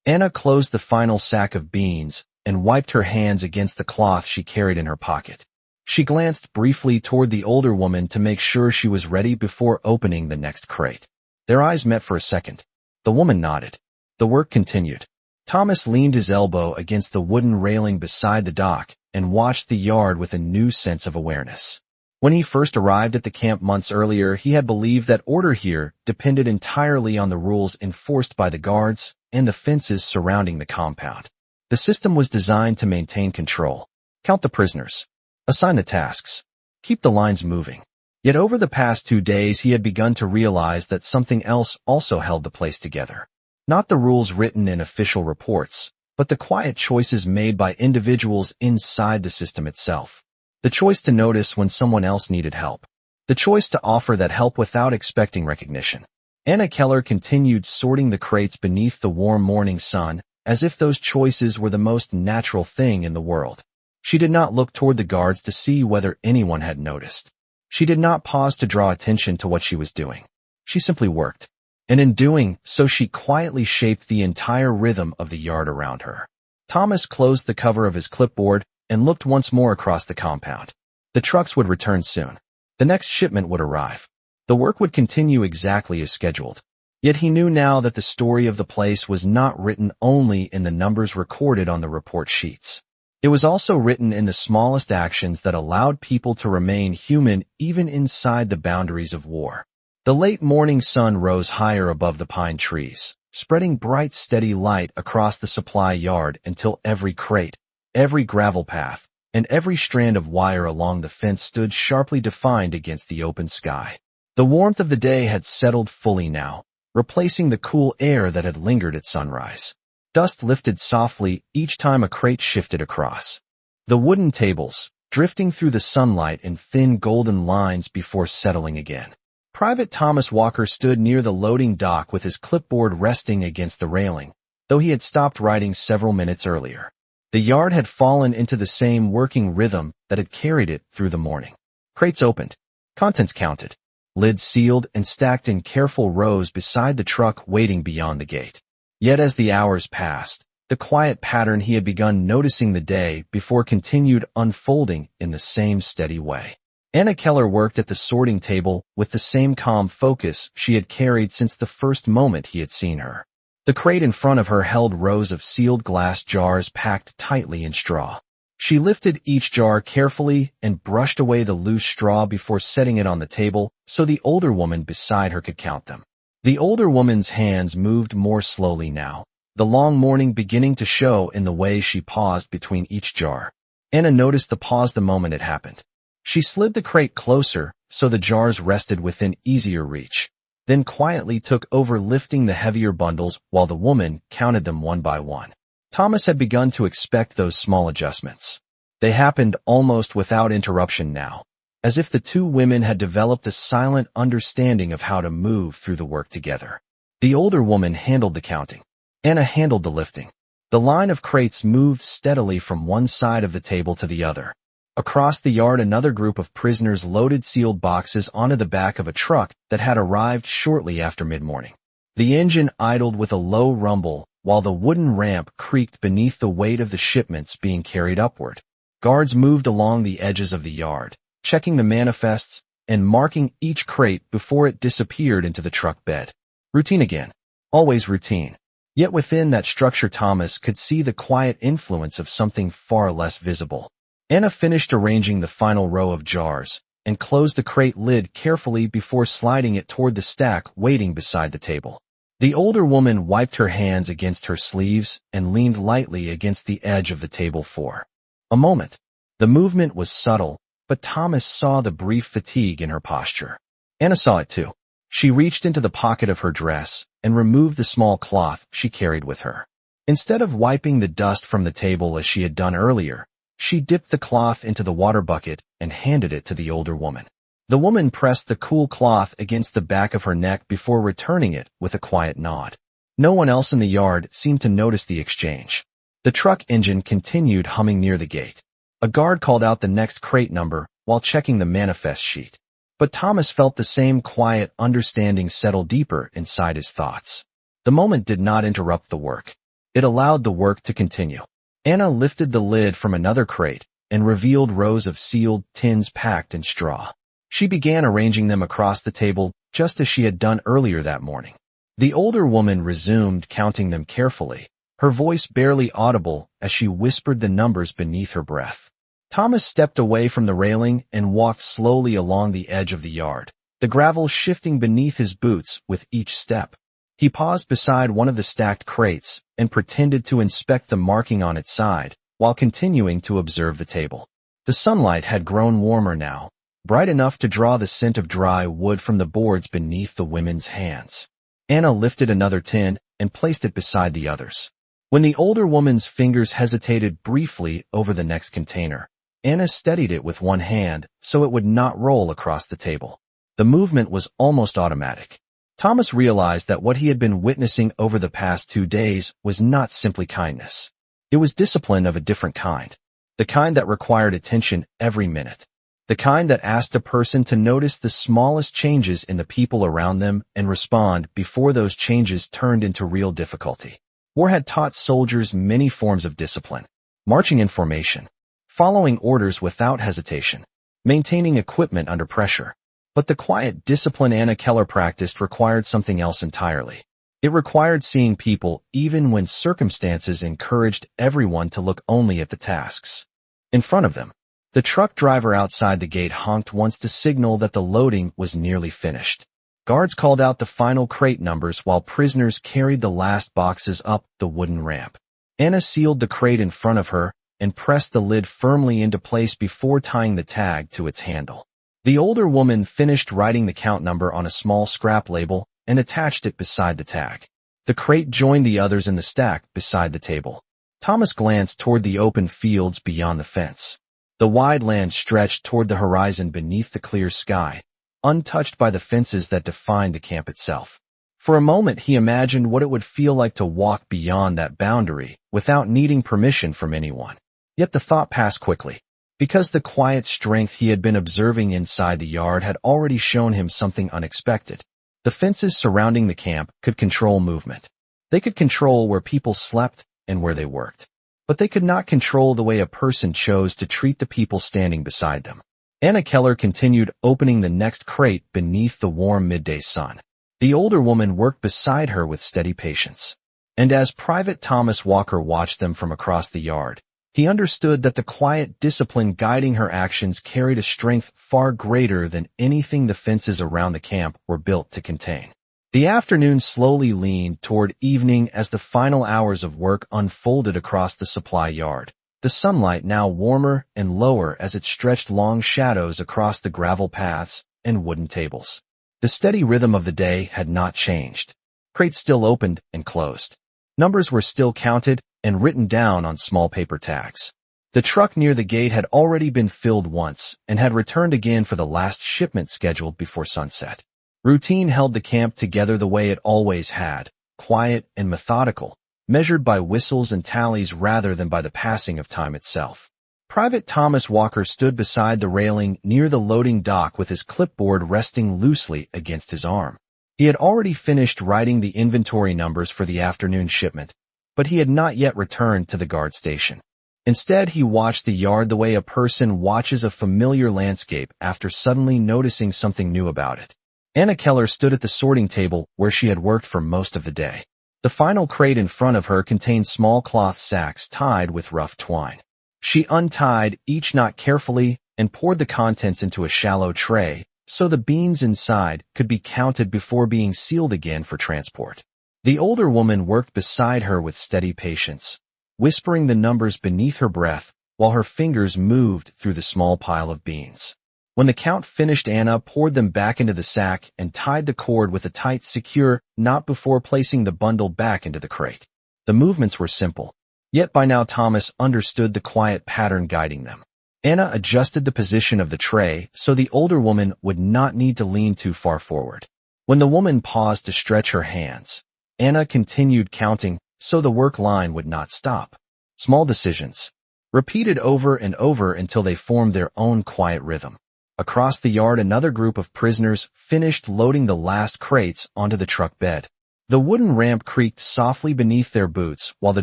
Anna closed the final sack of beans and wiped her hands against the cloth she carried in her pocket. She glanced briefly toward the older woman to make sure she was ready before opening the next crate. Their eyes met for a second. The woman nodded. The work continued. Thomas leaned his elbow against the wooden railing beside the dock and watched the yard with a new sense of awareness. When he first arrived at the camp months earlier, he had believed that order here depended entirely on the rules enforced by the guards and the fences surrounding the compound. The system was designed to maintain control. Count the prisoners. Assign the tasks. Keep the lines moving. Yet over the past 2 days he had begun to realize that something else also held the place together. Not the rules written in official reports, but the quiet choices made by individuals inside the system itself. The choice to notice when someone else needed help. The choice to offer that help without expecting recognition. Anna Keller continued sorting the crates beneath the warm morning sun, as if those choices were the most natural thing in the world. She did not look toward the guards to see whether anyone had noticed. She did not pause to draw attention to what she was doing. She simply worked. And in doing so, she quietly shaped the entire rhythm of the yard around her. Thomas closed the cover of his clipboard and looked once more across the compound. The trucks would return soon. The next shipment would arrive. The work would continue exactly as scheduled. Yet he knew now that the story of the place was not written only in the numbers recorded on the report sheets. It was also written in the smallest actions that allowed people to remain human even inside the boundaries of war. The late morning sun rose higher above the pine trees, spreading bright, steady light across the supply yard until every crate, every gravel path, and every strand of wire along the fence stood sharply defined against the open sky. The warmth of the day had settled fully now, replacing the cool air that had lingered at sunrise. Dust lifted softly each time a crate shifted across. The wooden tables, drifting through the sunlight in thin golden lines before settling again. Private Thomas Walker stood near the loading dock with his clipboard resting against the railing, though he had stopped writing several minutes earlier. The yard had fallen into the same working rhythm that had carried it through the morning. Crates opened. Contents counted. Lids sealed and stacked in careful rows beside the truck waiting beyond the gate. Yet as the hours passed, the quiet pattern he had begun noticing the day before continued unfolding in the same steady way. Anna Keller worked at the sorting table with the same calm focus she had carried since the first moment he had seen her. The crate in front of her held rows of sealed glass jars packed tightly in straw. She lifted each jar carefully and brushed away the loose straw before setting it on the table so the older woman beside her could count them. The older woman's hands moved more slowly now, the long mourning beginning to show in the way she paused between each jar. Anna noticed the pause the moment it happened. She slid the crate closer so the jars rested within easier reach, then quietly took over lifting the heavier bundles while the woman counted them one by one. Thomas had begun to expect those small adjustments. They happened almost without interruption now, as if the two women had developed a silent understanding of how to move through the work together. The older woman handled the counting. Anna handled the lifting. The line of crates moved steadily from one side of the table to the other. Across the yard, another group of prisoners loaded sealed boxes onto the back of a truck that had arrived shortly after mid-morning. The engine idled with a low rumble while the wooden ramp creaked beneath the weight of the shipments being carried upward. Guards moved along the edges of the yard, checking the manifests and marking each crate before it disappeared into the truck bed. Routine again. Always routine. Yet within that structure Thomas could see the quiet influence of something far less visible. Anna finished arranging the final row of jars and closed the crate lid carefully before sliding it toward the stack waiting beside the table. The older woman wiped her hands against her sleeves and leaned lightly against the edge of the table for a moment. The movement was subtle, but Thomas saw the brief fatigue in her posture. Anna saw it too. She reached into the pocket of her dress and removed the small cloth she carried with her. Instead of wiping the dust from the table as she had done earlier, she dipped the cloth into the water bucket and handed it to the older woman. The woman pressed the cool cloth against the back of her neck before returning it with a quiet nod. No one else in the yard seemed to notice the exchange. The truck engine continued humming near the gate. A guard called out the next crate number while checking the manifest sheet. But Thomas felt the same quiet understanding settle deeper inside his thoughts. The moment did not interrupt the work. It allowed the work to continue. Anna lifted the lid from another crate and revealed rows of sealed tins packed in straw. She began arranging them across the table just as she had done earlier that morning. The older woman resumed counting them carefully, her voice barely audible as she whispered the numbers beneath her breath. Thomas stepped away from the railing and walked slowly along the edge of the yard, the gravel shifting beneath his boots with each step. He paused beside one of the stacked crates and pretended to inspect the marking on its side, while continuing to observe the table. The sunlight had grown warmer now, bright enough to draw the scent of dry wood from the boards beneath the women's hands. Anna lifted another tin and placed it beside the others. When the older woman's fingers hesitated briefly over the next container, Anna steadied it with one hand so it would not roll across the table. The movement was almost automatic. Thomas realized that what he had been witnessing over the past 2 days was not simply kindness. It was discipline of a different kind. The kind that required attention every minute. The kind that asked a person to notice the smallest changes in the people around them and respond before those changes turned into real difficulty. War had taught soldiers many forms of discipline. Marching in formation. Following orders without hesitation. Maintaining equipment under pressure. But the quiet discipline Anna Keller practiced required something else entirely. It required seeing people even when circumstances encouraged everyone to look only at the tasks in front of them. The truck driver outside the gate honked once to signal that the loading was nearly finished. Guards called out the final crate numbers while prisoners carried the last boxes up the wooden ramp. Anna sealed the crate in front of her and pressed the lid firmly into place before tying the tag to its handle. The older woman finished writing the count number on a small scrap label and attached it beside the tag. The crate joined the others in the stack beside the table. Thomas glanced toward the open fields beyond the fence. The wide land stretched toward the horizon beneath the clear sky, untouched by the fences that defined the camp itself. For a moment he imagined what it would feel like to walk beyond that boundary without needing permission from anyone. Yet the thought passed quickly. Because the quiet strength he had been observing inside the yard had already shown him something unexpected. The fences surrounding the camp could control movement. They could control where people slept and where they worked. But they could not control the way a person chose to treat the people standing beside them. Anna Keller continued opening the next crate beneath the warm midday sun. The older woman worked beside her with steady patience. And as Private Thomas Walker watched them from across the yard, he understood that the quiet discipline guiding her actions carried a strength far greater than anything the fences around the camp were built to contain. The afternoon slowly leaned toward evening as the final hours of work unfolded across the supply yard, the sunlight now warmer and lower as it stretched long shadows across the gravel paths and wooden tables. The steady rhythm of the day had not changed. Crates still opened and closed. Numbers were still counted and written down on small paper tags. The truck near the gate had already been filled once and had returned again for the last shipment scheduled before sunset. Routine held the camp together the way it always had, quiet and methodical, measured by whistles and tallies rather than by the passing of time itself. Private Thomas Walker stood beside the railing near the loading dock with his clipboard resting loosely against his arm. He had already finished writing the inventory numbers for the afternoon shipment, but he had not yet returned to the guard station. Instead, he watched the yard the way a person watches a familiar landscape after suddenly noticing something new about it. Anna Keller stood at the sorting table where she had worked for most of the day. The final crate in front of her contained small cloth sacks tied with rough twine. She untied each knot carefully and poured the contents into a shallow tray so the beans inside could be counted before being sealed again for transport. The older woman worked beside her with steady patience, whispering the numbers beneath her breath while her fingers moved through the small pile of beans. When the count finished, Anna poured them back into the sack and tied the cord with a tight, secure knot before placing the bundle back into the crate. The movements were simple, yet by now Thomas understood the quiet pattern guiding them. Anna adjusted the position of the tray so the older woman would not need to lean too far forward. When the woman paused to stretch her hands, Anna continued counting so the work line would not stop. Small decisions, repeated over and over until they formed their own quiet rhythm. Across the yard, another group of prisoners finished loading the last crates onto the truck bed. The wooden ramp creaked softly beneath their boots while the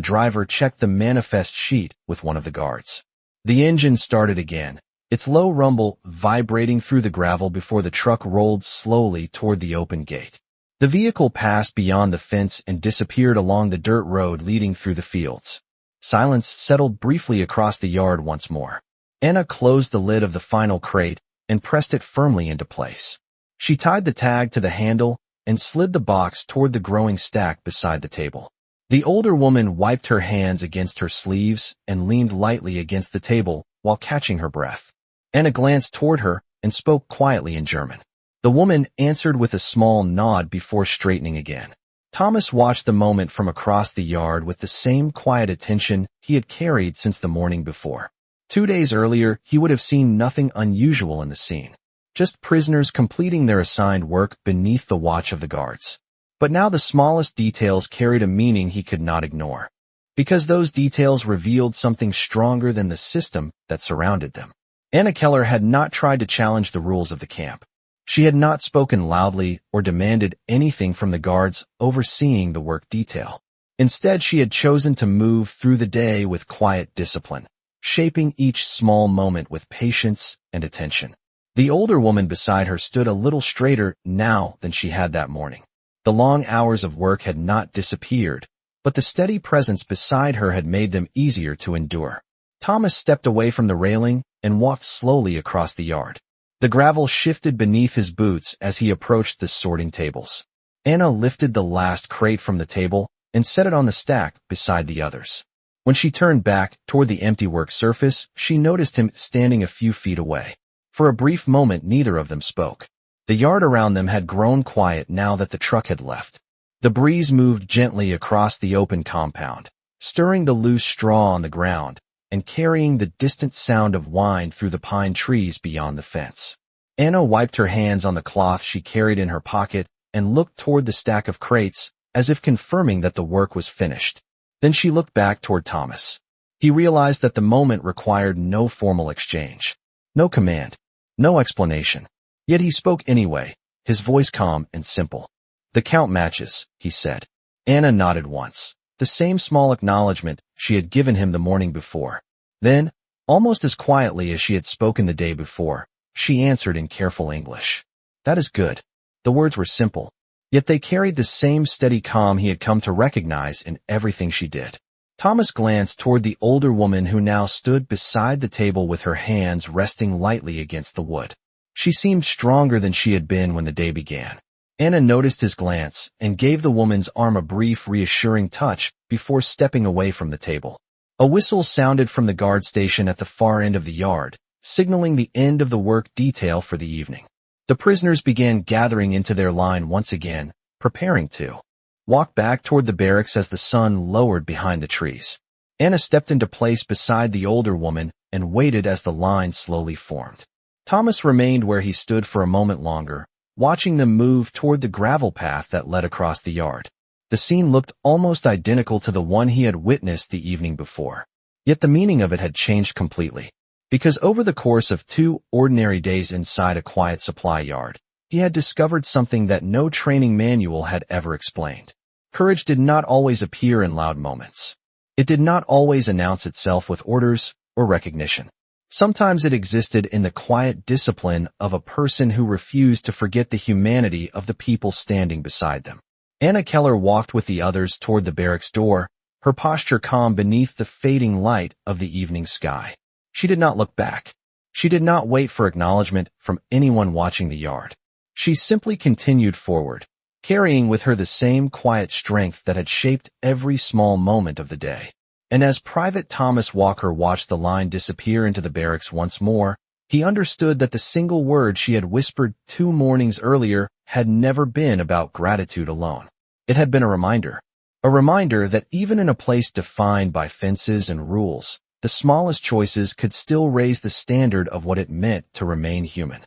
driver checked the manifest sheet with one of the guards. The engine started again, its low rumble vibrating through the gravel before the truck rolled slowly toward the open gate. The vehicle passed beyond the fence and disappeared along the dirt road leading through the fields. Silence settled briefly across the yard once more. Anna closed the lid of the final crate and pressed it firmly into place. She tied the tag to the handle and slid the box toward the growing stack beside the table. The older woman wiped her hands against her sleeves and leaned lightly against the table while catching her breath. Anna glanced toward her and spoke quietly in German. The woman answered with a small nod before straightening again. Thomas watched the moment from across the yard with the same quiet attention he had carried since the morning before. 2 days earlier, he would have seen nothing unusual in the scene, just prisoners completing their assigned work beneath the watch of the guards. But now the smallest details carried a meaning he could not ignore, because those details revealed something stronger than the system that surrounded them. Anna Keller had not tried to challenge the rules of the camp. She had not spoken loudly or demanded anything from the guards overseeing the work detail. Instead, she had chosen to move through the day with quiet discipline, shaping each small moment with patience and attention. The older woman beside her stood a little straighter now than she had that morning. The long hours of work had not disappeared, but the steady presence beside her had made them easier to endure. Thomas stepped away from the railing and walked slowly across the yard. The gravel shifted beneath his boots as he approached the sorting tables. Anna lifted the last crate from the table and set it on the stack beside the others. When she turned back toward the empty work surface, she noticed him standing a few feet away. For a brief moment, neither of them spoke. The yard around them had grown quiet now that the truck had left. The breeze moved gently across the open compound, stirring the loose straw on the ground and carrying the distant sound of wind through the pine trees beyond the fence. Anna wiped her hands on the cloth she carried in her pocket and looked toward the stack of crates as if confirming that the work was finished. Then she looked back toward Thomas. He realized that the moment required no formal exchange, no command, no explanation. Yet he spoke anyway, his voice calm and simple. "The count matches," he said. Anna nodded once, the same small acknowledgement she had given him the morning before. Then, almost as quietly as she had spoken the day before, she answered in careful English. "That is good." The words were simple, yet they carried the same steady calm he had come to recognize in everything she did. Thomas glanced toward the older woman who now stood beside the table with her hands resting lightly against the wood. She seemed stronger than she had been when the day began. Anna noticed his glance and gave the woman's arm a brief, reassuring touch before stepping away from the table. A whistle sounded from the guard station at the far end of the yard, signaling the end of the work detail for the evening. The prisoners began gathering into their line once again, preparing to walk back toward the barracks as the sun lowered behind the trees. Anna stepped into place beside the older woman and waited as the line slowly formed. Thomas remained where he stood for a moment longer, watching them move toward the gravel path that led across the yard. The scene looked almost identical to the one he had witnessed the evening before. Yet the meaning of it had changed completely, because over the course of 2 ordinary days inside a quiet supply yard, he had discovered something that no training manual had ever explained. Courage did not always appear in loud moments. It did not always announce itself with orders or recognition. Sometimes it existed in the quiet discipline of a person who refused to forget the humanity of the people standing beside them. Anna Keller walked with the others toward the barracks door, her posture calm beneath the fading light of the evening sky. She did not look back. She did not wait for acknowledgement from anyone watching the yard. She simply continued forward, carrying with her the same quiet strength that had shaped every small moment of the day. And as Private Thomas Walker watched the line disappear into the barracks once more, he understood that the single word she had whispered 2 mornings earlier had never been about gratitude alone. It had been a reminder that even in a place defined by fences and rules, The smallest choices could still raise the standard of what it meant to remain human.